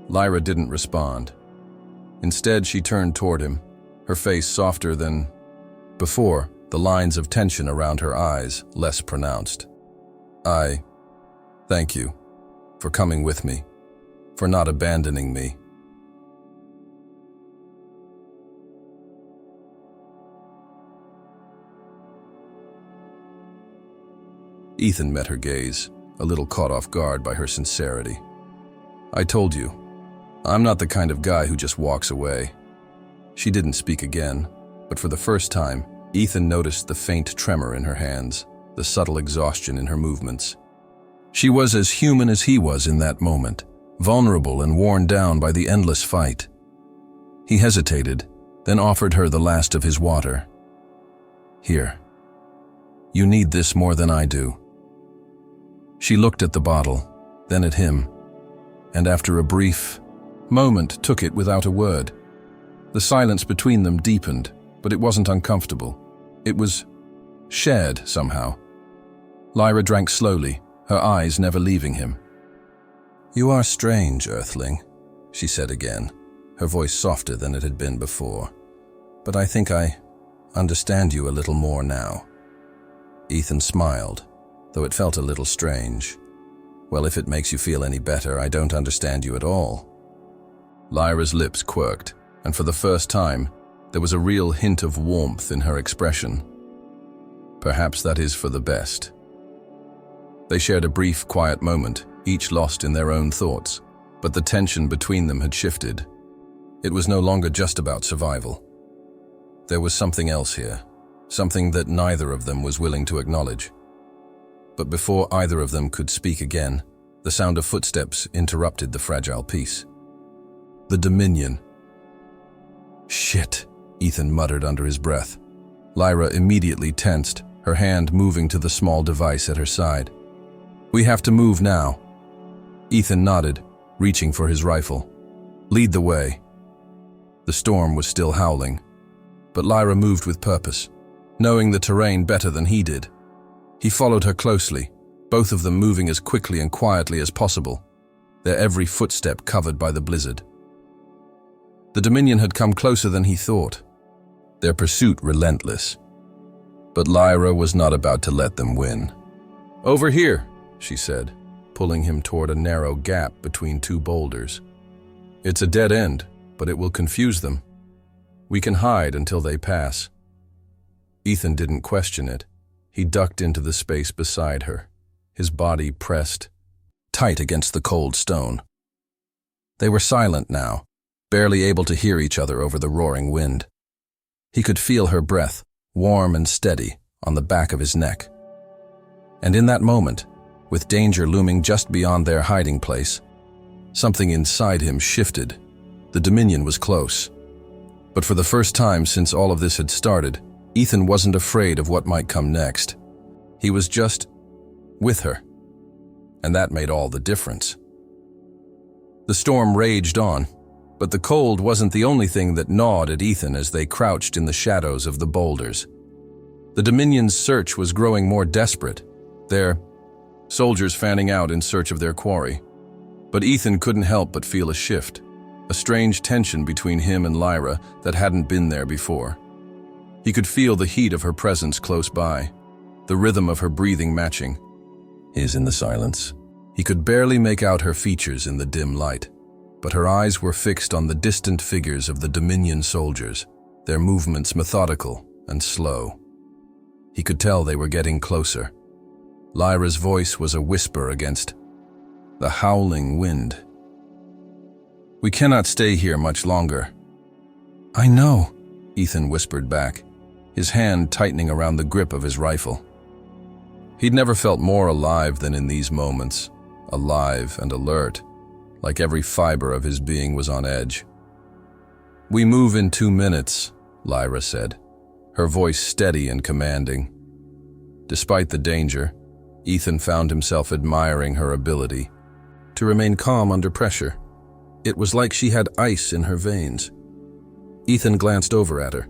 Speaker 1: Lyra didn't respond. Instead, she turned toward him, her face softer than before, the lines of tension around her eyes less pronounced. "I thank you for coming with me, for not abandoning me." Ethan met her gaze, a little caught off guard by her sincerity. "I told you, I'm not the kind of guy who just walks away." She didn't speak again, but for the first time, Ethan noticed the faint tremor in her hands, the subtle exhaustion in her movements. She was as human as he was in that moment, vulnerable and worn down by the endless fight. He hesitated, then offered her the last of his water. "Here. You need this more than I do." She looked at the bottle, then at him, and after a brief moment took it without a word. The silence between them deepened, but it wasn't uncomfortable. It was shared somehow. Lyra drank slowly, her eyes never leaving him. "You are strange, Earthling," she said again, her voice softer than it had been before. "But I think I understand you a little more now." Ethan smiled, though it felt a little strange. "Well, if it makes you feel any better, I don't understand you at all." Lyra's lips quirked, and for the first time, there was a real hint of warmth in her expression. Perhaps that is for the best. They shared a brief, quiet moment, each lost in their own thoughts, but the tension between them had shifted. It was no longer just about survival. There was something else here, something that neither of them was willing to acknowledge. But before either of them could speak again, the sound of footsteps interrupted the fragile peace. The Dominion. "Shit," Ethan muttered under his breath. Lyra immediately tensed, her hand moving to the small device at her side. "We have to move now." Ethan nodded, reaching for his rifle. "Lead the way." The storm was still howling, but Lyra moved with purpose, knowing the terrain better than he did. He followed her closely, both of them moving as quickly and quietly as possible, their every footstep covered by the blizzard. The Dominion had come closer than he thought, their pursuit relentless. But Lyra was not about to let them win. "Over here," she said, pulling him toward a narrow gap between two boulders. "It's a dead end, but it will confuse them. We can hide until they pass." Ethan didn't question it. He ducked into the space beside her, his body pressed tight against the cold stone. They were silent now, barely able to hear each other over the roaring wind. He could feel her breath, warm and steady, on the back of his neck. And in that moment, with danger looming just beyond their hiding place, something inside him shifted. The Dominion was close. But for the first time since all of this had started, Ethan wasn't afraid of what might come next. He was just with her. And that made all the difference. The storm raged on, but the cold wasn't the only thing that gnawed at Ethan as they crouched in the shadows of the boulders. The Dominion's search was growing more desperate, their soldiers fanning out in search of their quarry. But Ethan couldn't help but feel a shift, a strange tension between him and Lyra that hadn't been there before. He could feel the heat of her presence close by, the rhythm of her breathing matching his in the silence. He could barely make out her features in the dim light, but her eyes were fixed on the distant figures of the Dominion soldiers, their movements methodical and slow. He could tell they were getting closer. Lyra's voice was a whisper against the howling wind. "We cannot stay here much longer." "I know," Ethan whispered back, his hand tightening around the grip of his rifle. He'd never felt more alive than in these moments, alive and alert, like every fiber of his being was on edge. "We move in 2 minutes," Lyra said, her voice steady and commanding. Despite the danger, Ethan found himself admiring her ability to remain calm under pressure. It was like she had ice in her veins. Ethan glanced over at her.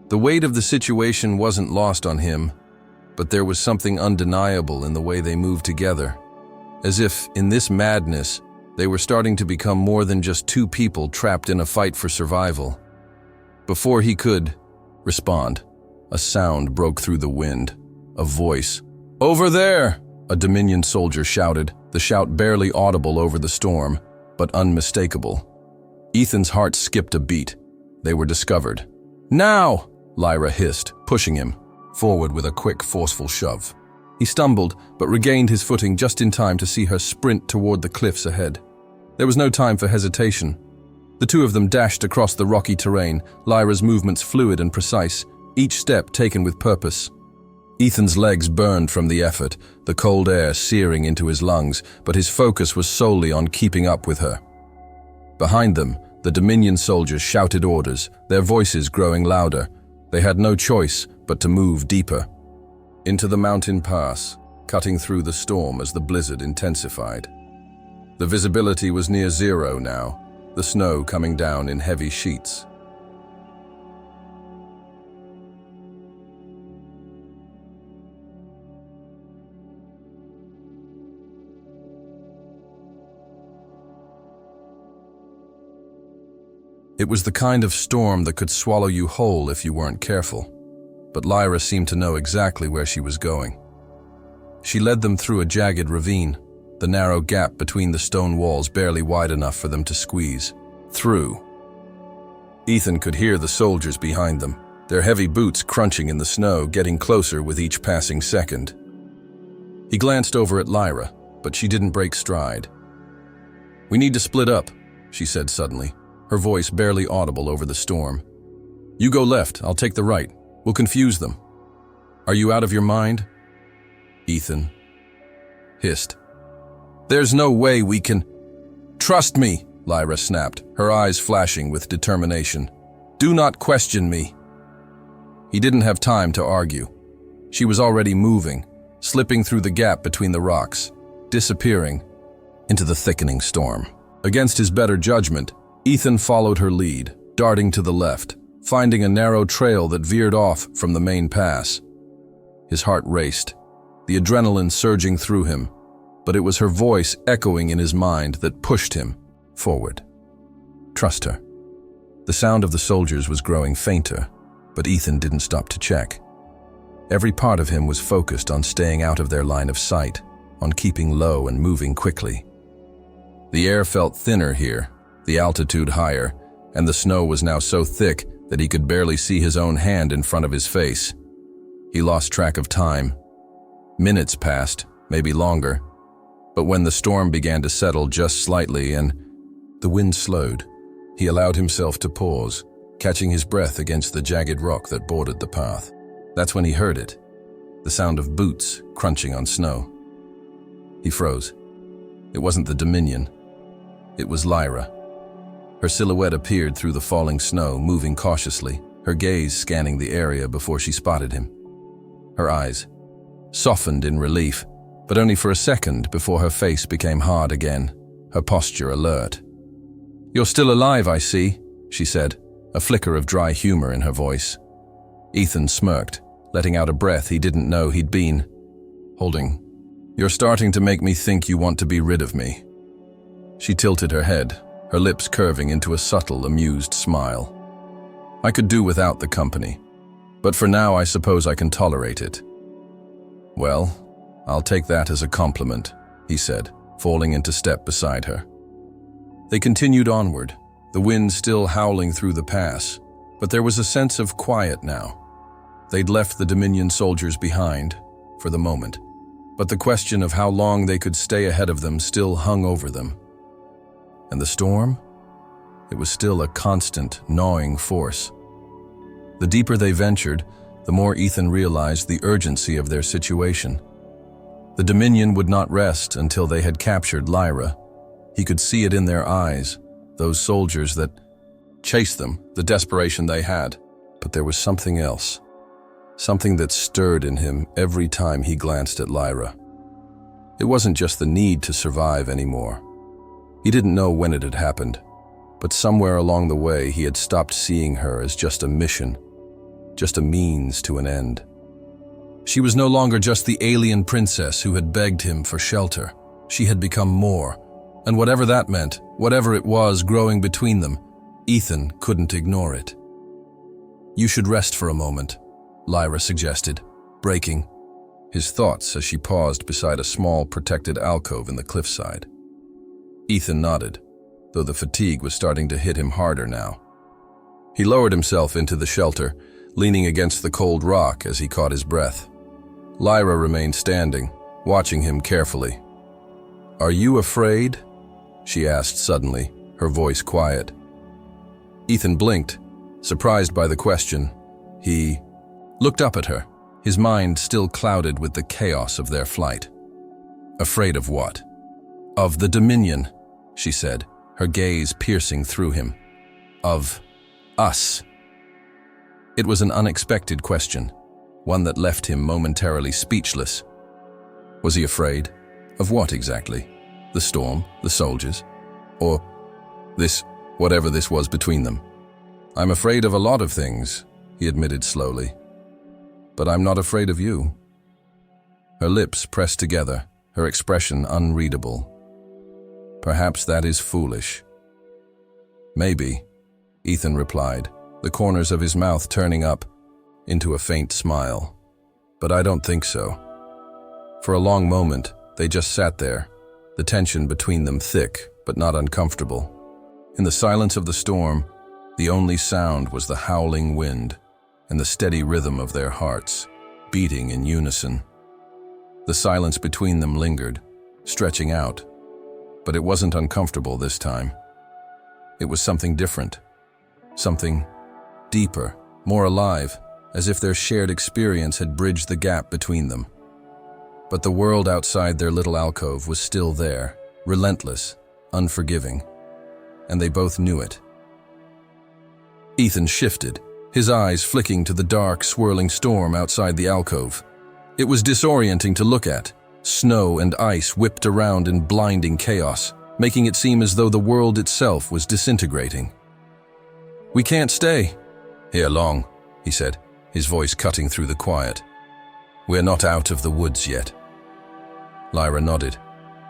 Speaker 1: The weight of the situation wasn't lost on him, but there was something undeniable in the way they moved together, as if, in this madness, they were starting to become more than just two people trapped in a fight for survival. Before he could respond, a sound broke through the wind, a voice. "Over there!" a Dominion soldier shouted, the shout barely audible over the storm, but unmistakable. Ethan's heart skipped a beat. They were discovered. "Now!" Lyra hissed, pushing him forward with a quick, forceful shove. He stumbled, but regained his footing just in time to see her sprint toward the cliffs ahead. There was no time for hesitation. The two of them dashed across the rocky terrain, Lyra's movements fluid and precise, each step taken with purpose. Ethan's legs burned from the effort, the cold air searing into his lungs, but his focus was solely on keeping up with her. Behind them, the Dominion soldiers shouted orders, their voices growing louder. They had no choice but to move deeper into the mountain pass, cutting through the storm as the blizzard intensified. The visibility was near zero now, the snow coming down in heavy sheets. It was the kind of storm that could swallow you whole if you weren't careful, but Lyra seemed to know exactly where she was going. She led them through a jagged ravine, the narrow gap between the stone walls barely wide enough for them to squeeze through. Ethan could hear the soldiers behind them, their heavy boots crunching in the snow, getting closer with each passing second. He glanced over at Lyra, but she didn't break stride. "We need to split up," she said suddenly, her voice barely audible over the storm. "You go left, I'll take the right. We'll confuse them." "Are you out of your mind?" Ethan hissed. "There's no way we can—" "Trust me," Lyra snapped, her eyes flashing with determination. "Do not question me." He didn't have time to argue. She was already moving, slipping through the gap between the rocks, disappearing into the thickening storm. Against his better judgment, Ethan followed her lead, darting to the left, finding a narrow trail that veered off from the main pass. His heart raced, the adrenaline surging through him, but it was her voice echoing in his mind that pushed him forward. Trust her. The sound of the soldiers was growing fainter, but Ethan didn't stop to check. Every part of him was focused on staying out of their line of sight, on keeping low and moving quickly. The air felt thinner here, the altitude higher, and the snow was now so thick that he could barely see his own hand in front of his face. He lost track of time. Minutes passed, maybe longer, but when the storm began to settle just slightly and the wind slowed, he allowed himself to pause, catching his breath against the jagged rock that bordered the path. That's when he heard it, the sound of boots crunching on snow. He froze. It wasn't the Dominion. It was Lyra. Her silhouette appeared through the falling snow, moving cautiously, her gaze scanning the area before she spotted him. Her eyes softened in relief, but only for a second before her face became hard again, her posture alert. "You're still alive, I see," she said, a flicker of dry humor in her voice. Ethan smirked, letting out a breath he didn't know he'd been holding. "You're starting to make me think you want to be rid of me." She tilted her head, her lips curving into a subtle, amused smile. "I could do without the company, but for now I suppose I can tolerate it." "Well, I'll take that as a compliment," he said, falling into step beside her. They continued onward, the wind still howling through the pass, but there was a sense of quiet now. They'd left the Dominion soldiers behind, for the moment, but the question of how long they could stay ahead of them still hung over them. And the storm? It was still a constant, gnawing force. The deeper they ventured, the more Ethan realized the urgency of their situation. The Dominion would not rest until they had captured Lyra. He could see it in their eyes, those soldiers that chased them, the desperation they had. But there was something else, something that stirred in him every time he glanced at Lyra. It wasn't just the need to survive anymore. He didn't know when it had happened, but somewhere along the way he had stopped seeing her as just a mission, just a means to an end. She was no longer just the alien princess who had begged him for shelter. She had become more, and whatever that meant, whatever it was growing between them, Ethan couldn't ignore it. "You should rest for a moment," Lyra suggested, breaking his thoughts as she paused beside a small protected alcove in the cliffside. Ethan nodded, though the fatigue was starting to hit him harder now. He lowered himself into the shelter, leaning against the cold rock as he caught his breath. Lyra remained standing, watching him carefully. "Are you afraid?" she asked suddenly, her voice quiet. Ethan blinked, surprised by the question. He looked up at her, his mind still clouded with the chaos of their flight. "Afraid of what?" "Of the Dominion," she said, her gaze piercing through him. "Of us." It was an unexpected question, one that left him momentarily speechless. Was he afraid? Of what exactly? The storm, the soldiers, or this, whatever this was between them? "I'm afraid of a lot of things," he admitted slowly. "But I'm not afraid of you." Her lips pressed together, her expression unreadable. "Perhaps that is foolish." "Maybe," Ethan replied, the corners of his mouth turning up into a faint smile. "But I don't think so." For a long moment, they just sat there, the tension between them thick but not uncomfortable. In the silence of the storm, the only sound was the howling wind and the steady rhythm of their hearts, beating in unison. The silence between them lingered, stretching out, but it wasn't uncomfortable this time. It was something different, something deeper, more alive, as if their shared experience had bridged the gap between them. But the world outside their little alcove was still there, relentless, unforgiving, and they both knew it. Ethan shifted, his eyes flicking to the dark, swirling storm outside the alcove. It was disorienting to look at, snow and ice whipped around in blinding chaos, making it seem as though the world itself was disintegrating. "We can't stay here long," he said, his voice cutting through the quiet. "We're not out of the woods yet." Lyra nodded,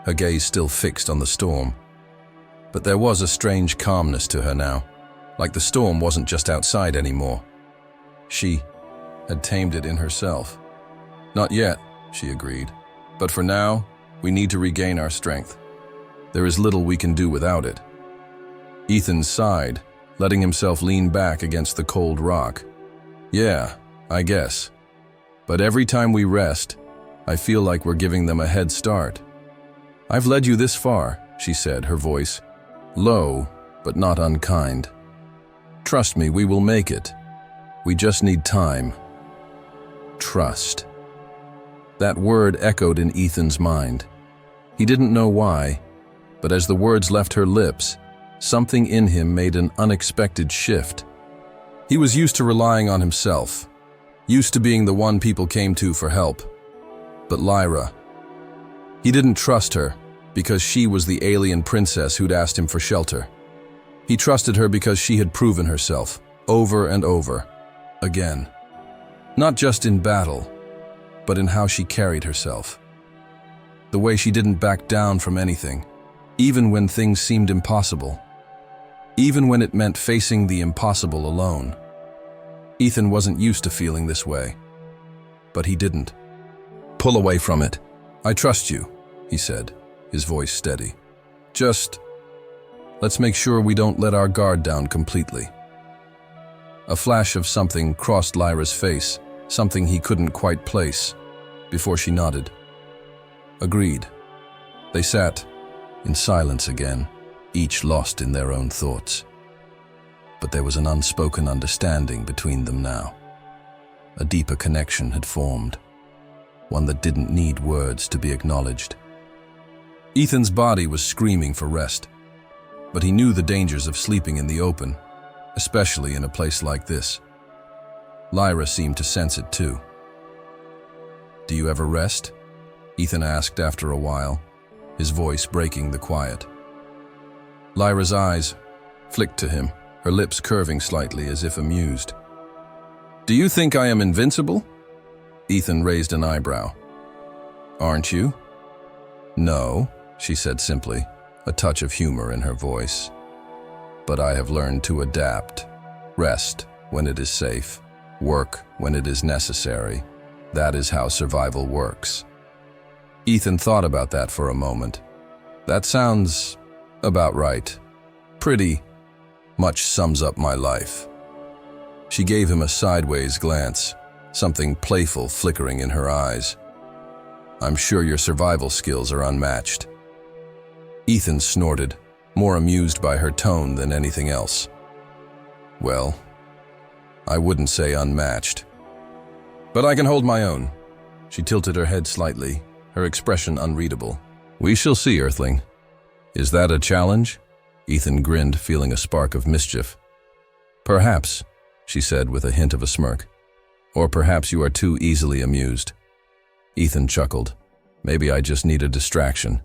Speaker 1: her gaze still fixed on the storm. But there was a strange calmness to her now, like the storm wasn't just outside anymore. She had tamed it in herself. "Not yet," she agreed. "But for now, we need to regain our strength. There is little we can do without it." Ethan sighed, letting himself lean back against the cold rock. "Yeah, I guess. But every time we rest, I feel like we're giving them a head start." "I've led you this far," she said, her voice low but not unkind. "Trust me, we will make it. We just need time. Trust." That word echoed in Ethan's mind. He didn't know why, but as the words left her lips, something in him made an unexpected shift. He was used to relying on himself, used to being the one people came to for help. But Lyra, he didn't trust her because she was the alien princess who'd asked him for shelter. He trusted her because she had proven herself, over and over, again. Not just in battle, but in how she carried herself. The way she didn't back down from anything, even when things seemed impossible. Even when it meant facing the impossible alone. Ethan wasn't used to feeling this way, but he didn't. "Pull away from it. I trust you," he said, his voice steady. "Just, let's make sure we don't let our guard down completely." A flash of something crossed Lyra's face, something he couldn't quite place, before she nodded. Agreed. They sat in silence again, each lost in their own thoughts. But there was an unspoken understanding between them now. A deeper connection had formed, one that didn't need words to be acknowledged. Ethan's body was screaming for rest, but he knew the dangers of sleeping in the open, especially in a place like this. Lyra seemed to sense it too. "Do you ever rest?" Ethan asked after a while, his voice breaking the quiet. Lyra's eyes flicked to him, her lips curving slightly as if amused. "Do you think I am invincible?" Ethan raised an eyebrow. "Aren't you?" "No," she said simply, a touch of humor in her voice. "But I have learned to adapt, rest when it is safe, work when it is necessary. That is how survival works." Ethan thought about that for a moment. "That sounds about right. Pretty much sums up my life." She gave him a sideways glance, something playful flickering in her eyes. "I'm sure your survival skills are unmatched." Ethan snorted, more amused by her tone than anything else. "Well, I wouldn't say unmatched. But I can hold my own." She tilted her head slightly, her expression unreadable. "We shall see, Earthling." "Is that a challenge?" Ethan grinned, feeling a spark of mischief. "Perhaps," she said with a hint of a smirk. "Or perhaps you are too easily amused." Ethan chuckled. "Maybe I just need a distraction.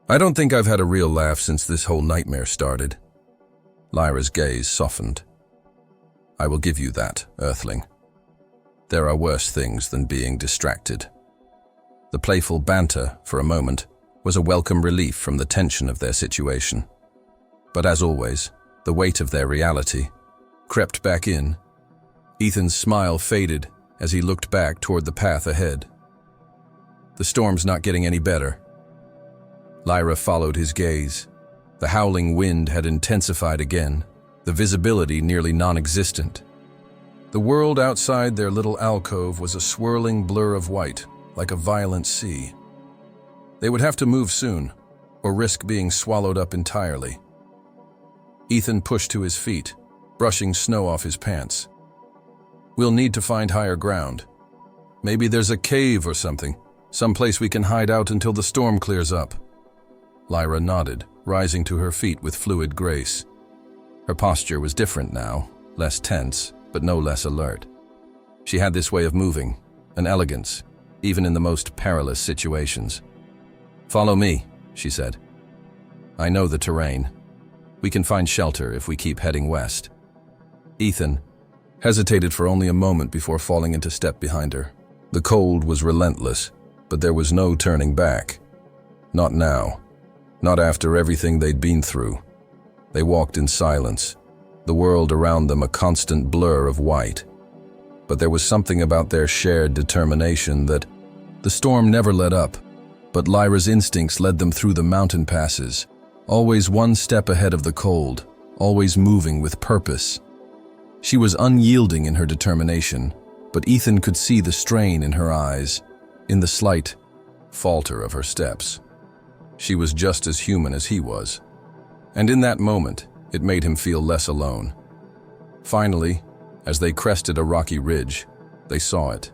Speaker 1: I don't think I've had a real laugh since this whole nightmare started." Lyra's gaze softened. "I will give you that, Earthling. There are worse things than being distracted." The playful banter, for a moment, was a welcome relief from the tension of their situation. But as always, the weight of their reality crept back in. Ethan's smile faded as he looked back toward the path ahead. "The storm's not getting any better." Lyra followed his gaze. The howling wind had intensified again, the visibility nearly non-existent. The world outside their little alcove was a swirling blur of white, like a violent sea. They would have to move soon, or risk being swallowed up entirely. Ethan pushed to his feet, brushing snow off his pants. "We'll need to find higher ground. Maybe there's a cave or something, someplace we can hide out until the storm clears up." Lyra nodded, rising to her feet with fluid grace. Her posture was different now, less tense, but no less alert. She had this way of moving, an elegance, even in the most perilous situations. "Follow me," she said. "I know the terrain. We can find shelter if we keep heading west." Ethan hesitated for only a moment before falling into step behind her. The cold was relentless, but there was no turning back. Not now. Not after everything they'd been through. They walked in silence, the world around them a constant blur of white. But there was something about their shared determination that the storm never let up, but Lyra's instincts led them through the mountain passes, always one step ahead of the cold, always moving with purpose. She was unyielding in her determination, but Ethan could see the strain in her eyes, in the slight falter of her steps. She was just as human as he was. And in that moment, it made him feel less alone. Finally, as they crested a rocky ridge, they saw it.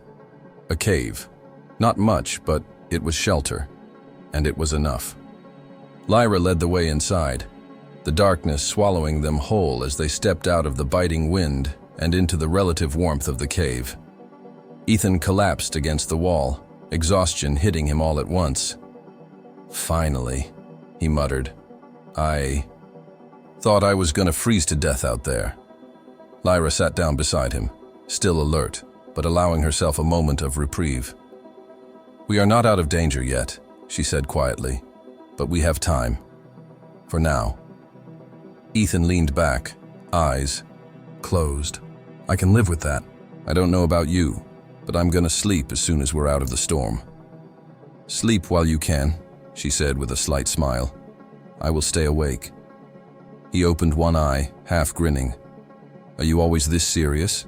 Speaker 1: A cave. Not much, but it was shelter, and it was enough. Lyra led the way inside, the darkness swallowing them whole as they stepped out of the biting wind and into the relative warmth of the cave. Ethan collapsed against the wall, exhaustion hitting him all at once. "Finally," he muttered. "I thought I was gonna freeze to death out there." Lyra sat down beside him, still alert, but allowing herself a moment of reprieve. "We are not out of danger yet," she said quietly, "but we have time. For now." Ethan leaned back, eyes closed. "I can live with that. I don't know about you, but I'm gonna sleep as soon as we're out of the storm." "Sleep while you can," she said with a slight smile. "I will stay awake." He opened one eye, half grinning. "Are you always this serious?"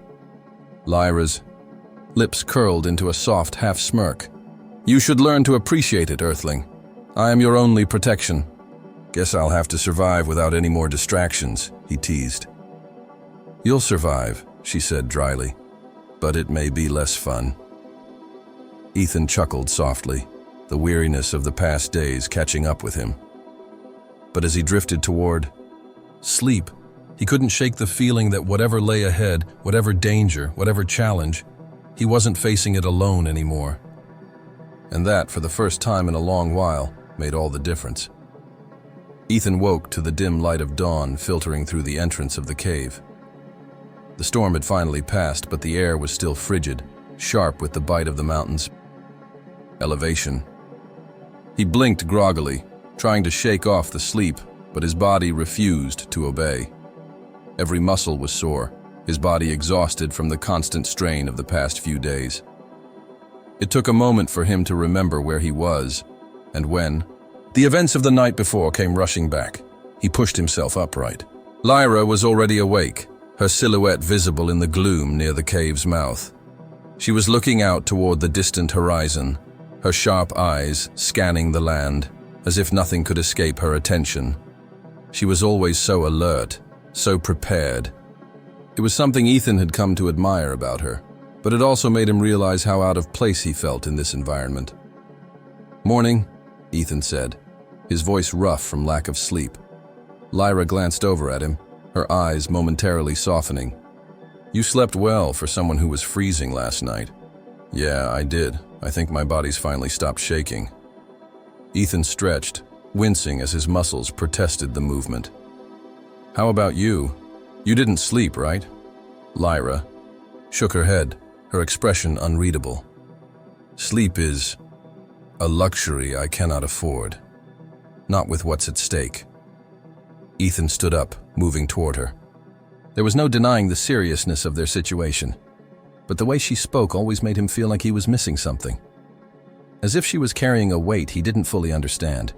Speaker 1: Lyra's lips curled into a soft half smirk. "You should learn to appreciate it, Earthling. I am your only protection." "Guess I'll have to survive without any more distractions," he teased. "You'll survive," she said dryly, "but it may be less fun." Ethan chuckled softly, the weariness of the past days catching up with him. But as he drifted toward sleep, he couldn't shake the feeling that whatever lay ahead, whatever danger, whatever challenge, he wasn't facing it alone anymore. And that, for the first time in a long while, made all the difference. Ethan woke to the dim light of dawn filtering through the entrance of the cave. The storm had finally passed, but the air was still frigid, sharp with the bite of the mountain's elevation. He blinked groggily, trying to shake off the sleep, but his body refused to obey. Every muscle was sore, his body exhausted from the constant strain of the past few days. It took a moment for him to remember where he was, and when the events of the night before came rushing back, he pushed himself upright. Lyra was already awake, her silhouette visible in the gloom near the cave's mouth. She was looking out toward the distant horizon, her sharp eyes scanning the land, as if nothing could escape her attention. She was always so alert, so prepared. It was something Ethan had come to admire about her, but it also made him realize how out of place he felt in this environment. "Morning," Ethan said, his voice rough from lack of sleep. Lyra glanced over at him, her eyes momentarily softening. "You slept well for someone who was freezing last night." "Yeah, I did. I think my body's finally stopped shaking." Ethan stretched, wincing as his muscles protested the movement. "How about you? You didn't sleep, right?" Lyra shook her head, her expression unreadable. "Sleep is a luxury I cannot afford. Not with what's at stake." Ethan stood up, moving toward her. There was no denying the seriousness of their situation, but the way she spoke always made him feel like he was missing something. As if she was carrying a weight he didn't fully understand.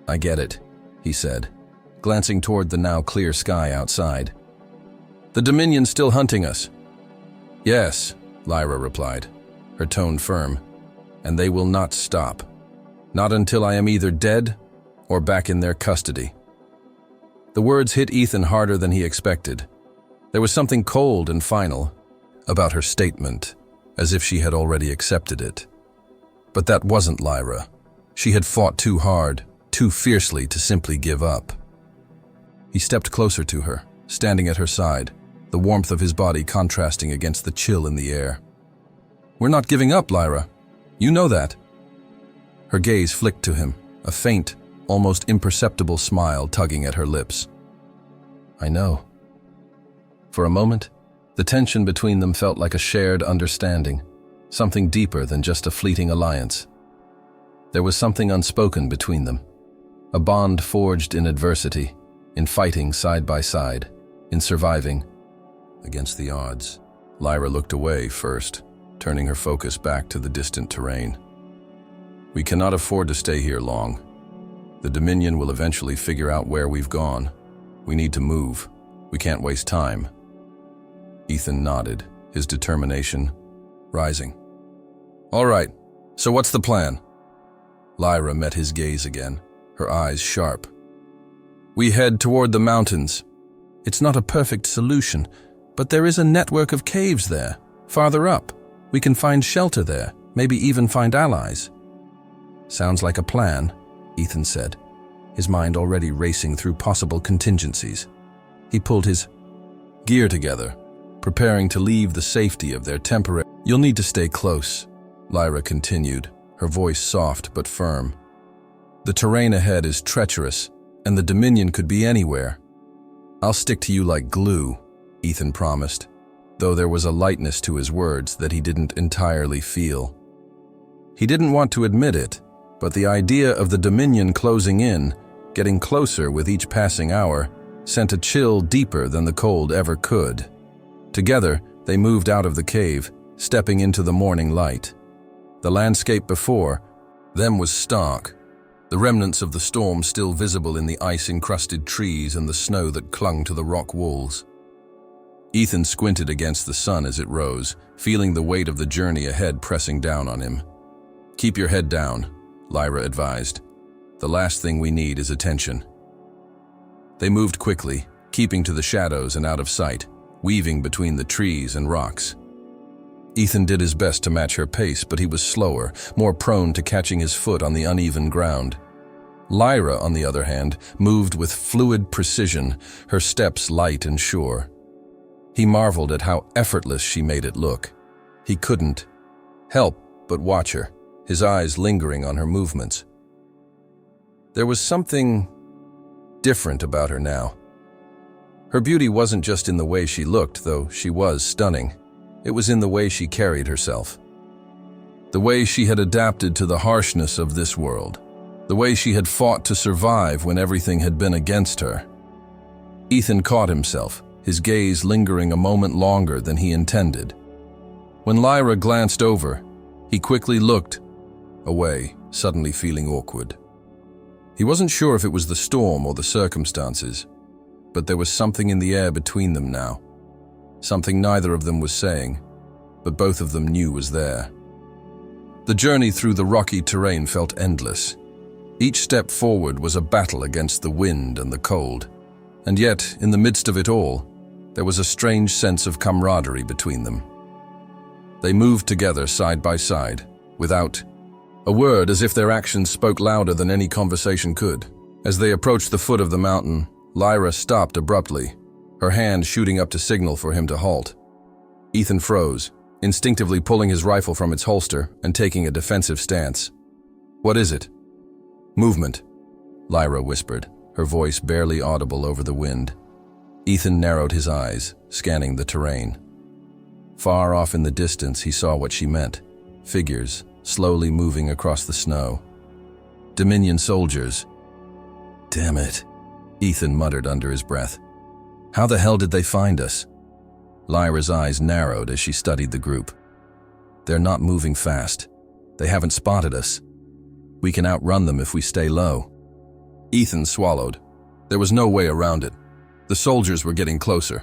Speaker 1: "I get it," he said, glancing toward the now clear sky outside. "The Dominion's still hunting us." "Yes," Lyra replied, her tone firm, "and they will not stop. Not until I am either dead or back in their custody." The words hit Ethan harder than he expected. There was something cold and final about her statement, as if she had already accepted it. But that wasn't Lyra. She had fought too hard, too fiercely to simply give up. He stepped closer to her, standing at her side, the warmth of his body contrasting against the chill in the air. "We're not giving up, Lyra. You know that." Her gaze flicked to him, a faint, almost imperceptible smile tugging at her lips. "I know." For a moment, the tension between them felt like a shared understanding, something deeper than just a fleeting alliance. There was something unspoken between them, a bond forged in adversity, in fighting side by side, in surviving against the odds. Lyra looked away first, turning her focus back to the distant terrain. "We cannot afford to stay here long. The Dominion will eventually figure out where we've gone. We need to move. We can't waste time." Ethan nodded, his determination rising. "All right, so what's the plan?" Lyra met his gaze again, her eyes sharp. "We head toward the mountains. It's not a perfect solution, but there is a network of caves there. Farther up, we can find shelter there, maybe even find allies. Sounds like a plan, Ethan said, his mind already racing through possible contingencies. He pulled his gear together, preparing to leave the safety of their temporary... You'll need to stay close, Lyra continued, her voice soft but firm. The terrain ahead is treacherous, and the Dominion could be anywhere. I'll stick to you like glue, Ethan promised, though there was a lightness to his words that he didn't entirely feel. He didn't want to admit it, but the idea of the Dominion closing in, getting closer with each passing hour, sent a chill deeper than the cold ever could. Together, they moved out of the cave, stepping into the morning light. The landscape before them was stark, the remnants of the storm still visible in the ice-encrusted trees and the snow that clung to the rock walls. Ethan squinted against the sun as it rose, feeling the weight of the journey ahead pressing down on him. "Keep your head down," Lyra advised. "The last thing we need is attention." They moved quickly, keeping to the shadows and out of sight, weaving between the trees and rocks. Ethan did his best to match her pace, but he was slower, more prone to catching his foot on the uneven ground. Lyra, on the other hand, moved with fluid precision, her steps light and sure. He marveled at how effortless she made it look. He couldn't help but watch her, his eyes lingering on her movements. There was something different about her now. Her beauty wasn't just in the way she looked, though she was stunning. It was in the way she carried herself. The way she had adapted to the harshness of this world. The way she had fought to survive when everything had been against her. Ethan caught himself, his gaze lingering a moment longer than he intended. When Lyra glanced over, he quickly looked away, suddenly feeling awkward. He wasn't sure if it was the storm or the circumstances, but there was something in the air between them now. Something neither of them was saying, but both of them knew was there. The journey through the rocky terrain felt endless. Each step forward was a battle against the wind and the cold, and yet, in the midst of it all, there was a strange sense of camaraderie between them. They moved together side by side, without a word, as if their actions spoke louder than any conversation could. As they approached the foot of the mountain, Lyra stopped abruptly, her hand shooting up to signal for him to halt. Ethan froze, instinctively pulling his rifle from its holster and taking a defensive stance. "What is it?" "Movement," Lyra whispered, her voice barely audible over the wind. Ethan narrowed his eyes, scanning the terrain. Far off in the distance, he saw what she meant. Figures, slowly moving across the snow. Dominion soldiers. "Damn it," Ethan muttered under his breath. "How the hell did they find us?" Lyra's eyes narrowed as she studied the group. "They're not moving fast. They haven't spotted us. We can outrun them if we stay low." Ethan swallowed. There was no way around it. The soldiers were getting closer.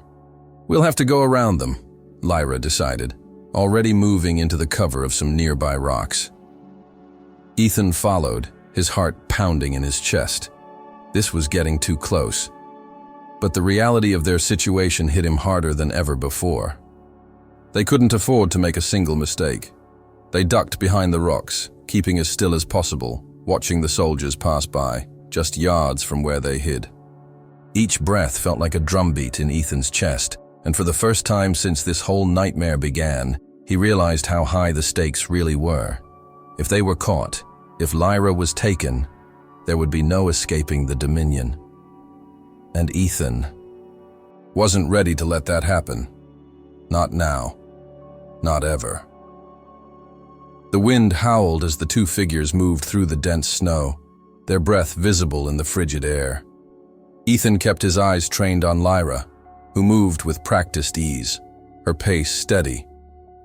Speaker 1: "We'll have to go around them," Lyra decided, already moving into the cover of some nearby rocks. Ethan followed, his heart pounding in his chest. This was getting too close. But the reality of their situation hit him harder than ever before. They couldn't afford to make a single mistake. They ducked behind the rocks, keeping as still as possible, watching the soldiers pass by, just yards from where they hid. Each breath felt like a drumbeat in Ethan's chest, and for the first time since this whole nightmare began, he realized how high the stakes really were. If they were caught, if Lyra was taken, there would be no escaping the Dominion. And Ethan wasn't ready to let that happen. Not now. Not ever. The wind howled as the two figures moved through the dense snow, their breath visible in the frigid air. Ethan kept his eyes trained on Lyra, who moved with practiced ease, her pace steady.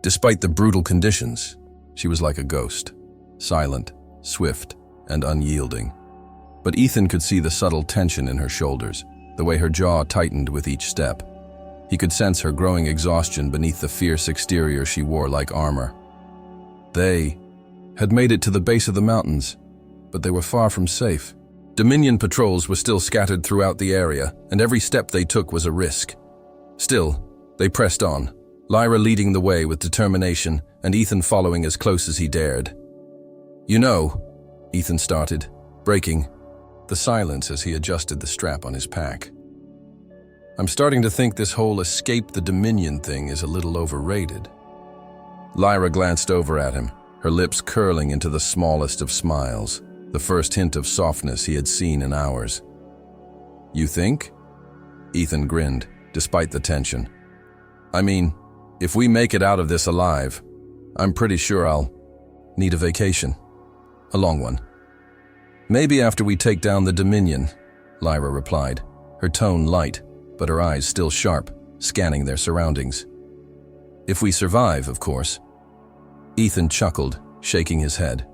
Speaker 1: Despite the brutal conditions, she was like a ghost, silent, swift, and unyielding. But Ethan could see the subtle tension in her shoulders, the way her jaw tightened with each step. He could sense her growing exhaustion beneath the fierce exterior she wore like armor. They had made it to the base of the mountains, but they were far from safe. Dominion patrols were still scattered throughout the area, and every step they took was a risk. Still, they pressed on, Lyra leading the way with determination and Ethan following as close as he dared. "You know," Ethan started, breaking the silence as he adjusted the strap on his pack. "I'm starting to think this whole escape the Dominion thing is a little overrated." Lyra glanced over at him, her lips curling into the smallest of smiles, the first hint of softness he had seen in hours. "You think?" Ethan grinned, despite the tension. "I mean, if we make it out of this alive, I'm pretty sure I'll need a vacation. A long one." "Maybe after we take down the Dominion," Lyra replied, her tone light, but her eyes still sharp, scanning their surroundings. "If we survive, of course." Ethan chuckled, shaking his head.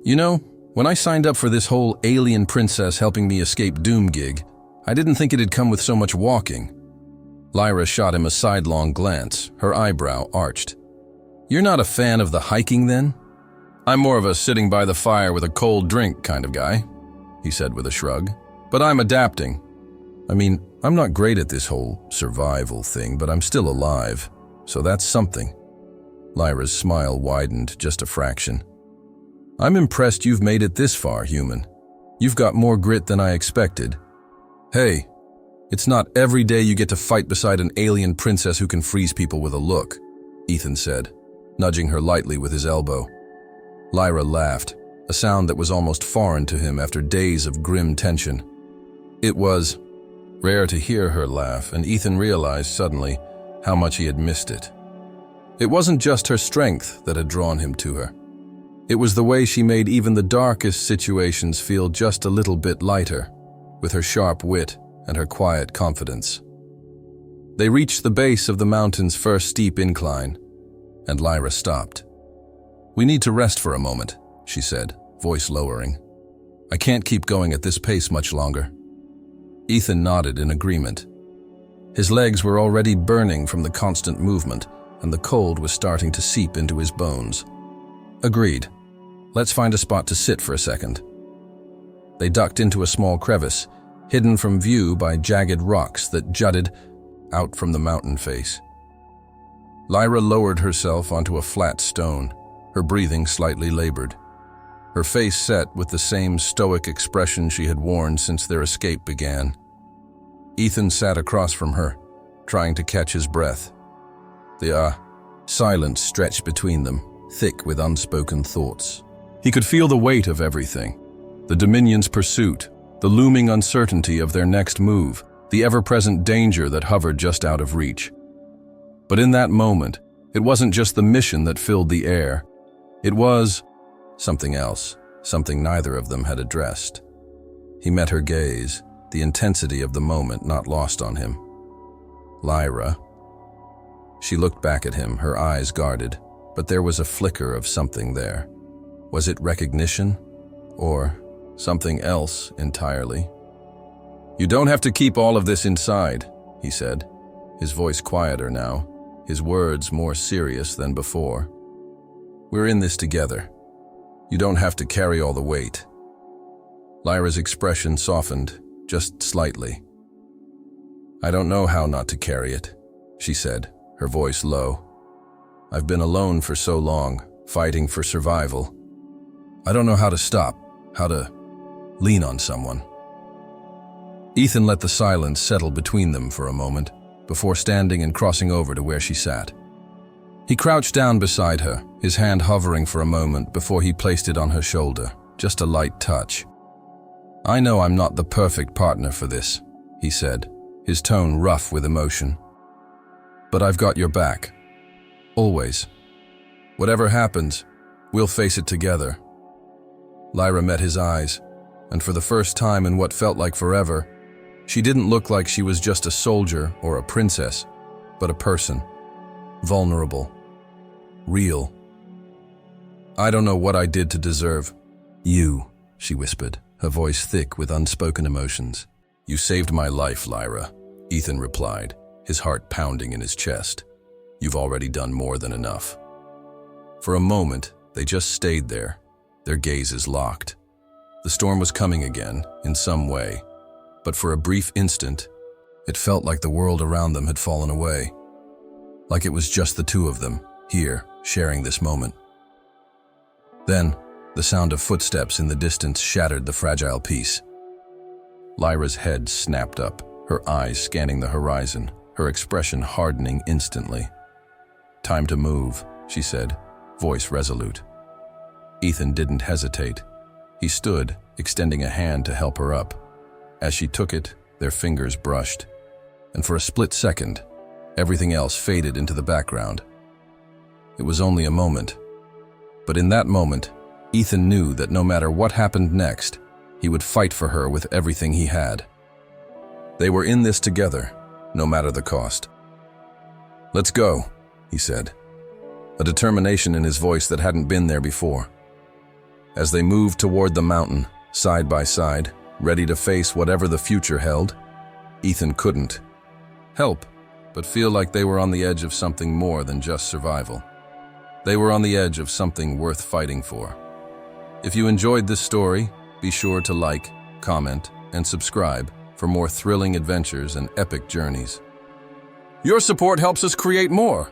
Speaker 1: "You know, when I signed up for this whole alien princess helping me escape doom gig, I didn't think it'd come with so much walking." Lyra shot him a sidelong glance, her eyebrow arched. "You're not a fan of the hiking then?" "I'm more of a sitting by the fire with a cold drink kind of guy," he said with a shrug. "But I'm adapting. I mean, I'm not great at this whole survival thing, but I'm still alive, so that's something." Lyra's smile widened just a fraction. "I'm impressed you've made it this far, human. You've got more grit than I expected." "Hey, it's not every day you get to fight beside an alien princess who can freeze people with a look," Ethan said, nudging her lightly with his elbow. Lyra laughed, a sound that was almost foreign to him after days of grim tension. It was rare to hear her laugh, and Ethan realized suddenly how much he had missed it. It wasn't just her strength that had drawn him to her. It was the way she made even the darkest situations feel just a little bit lighter, with her sharp wit and her quiet confidence. They reached the base of the mountain's first steep incline, and Lyra stopped. "We need to rest for a moment," she said, voice lowering. "I can't keep going at this pace much longer." Ethan nodded in agreement. His legs were already burning from the constant movement, and the cold was starting to seep into his bones. "Agreed. Let's find a spot to sit for a second." They ducked into a small crevice, hidden from view by jagged rocks that jutted out from the mountain face. Lyra lowered herself onto a flat stone, her breathing slightly labored. Her face set with the same stoic expression she had worn since their escape began. Ethan sat across from her, trying to catch his breath. The silence stretched between them, thick with unspoken thoughts. He could feel the weight of everything. The Dominion's pursuit, the looming uncertainty of their next move, the ever-present danger that hovered just out of reach. But in that moment, it wasn't just the mission that filled the air. It was something else, something neither of them had addressed. He met her gaze, the intensity of the moment not lost on him. "Lyra." She looked back at him, her eyes guarded, but there was a flicker of something there. Was it recognition? Or something else entirely? "You don't have to keep all of this inside," he said, his voice quieter now, his words more serious than before. "We're in this together. You don't have to carry all the weight." Lyra's expression softened, just slightly. "I don't know how not to carry it," she said, her voice low. "I've been alone for so long, fighting for survival. I don't know how to stop, how to lean on someone." Ethan let the silence settle between them for a moment, before standing and crossing over to where she sat. He crouched down beside her, his hand hovering for a moment before he placed it on her shoulder, just a light touch. "I know I'm not the perfect partner for this," he said, his tone rough with emotion. "But I've got your back. Always. Whatever happens, we'll face it together." Lyra met his eyes, and for the first time in what felt like forever, she didn't look like she was just a soldier or a princess, but a person. Vulnerable. Real. "I don't know what I did to deserve you," she whispered, her voice thick with unspoken emotions. "You saved my life, Lyra," Ethan replied, his heart pounding in his chest. You've already done more than enough." For a moment, they just stayed there, their gazes locked. The storm was coming again, in some way, but for a brief instant, it felt like the world around them had fallen away. Like it was just the two of them, here, sharing this moment. Then, the sound of footsteps in the distance shattered the fragile peace. Lyra's head snapped up, her eyes scanning the horizon, her expression hardening instantly. "Time to move," she said, voice resolute. Ethan didn't hesitate. He stood, extending a hand to help her up. As she took it, their fingers brushed, and for a split second, everything else faded into the background. It was only a moment, but in that moment, Ethan knew that no matter what happened next, he would fight for her with everything he had. They were in this together, no matter the cost. "Let's go," he said, a determination in his voice that hadn't been there before. As they moved toward the mountain, side by side, ready to face whatever the future held, Ethan couldn't help but feel like they were on the edge of something more than just survival. They were on the edge of something worth fighting for. If you enjoyed this story, be sure to like, comment, and subscribe for more thrilling adventures and epic journeys. Your support helps us create more.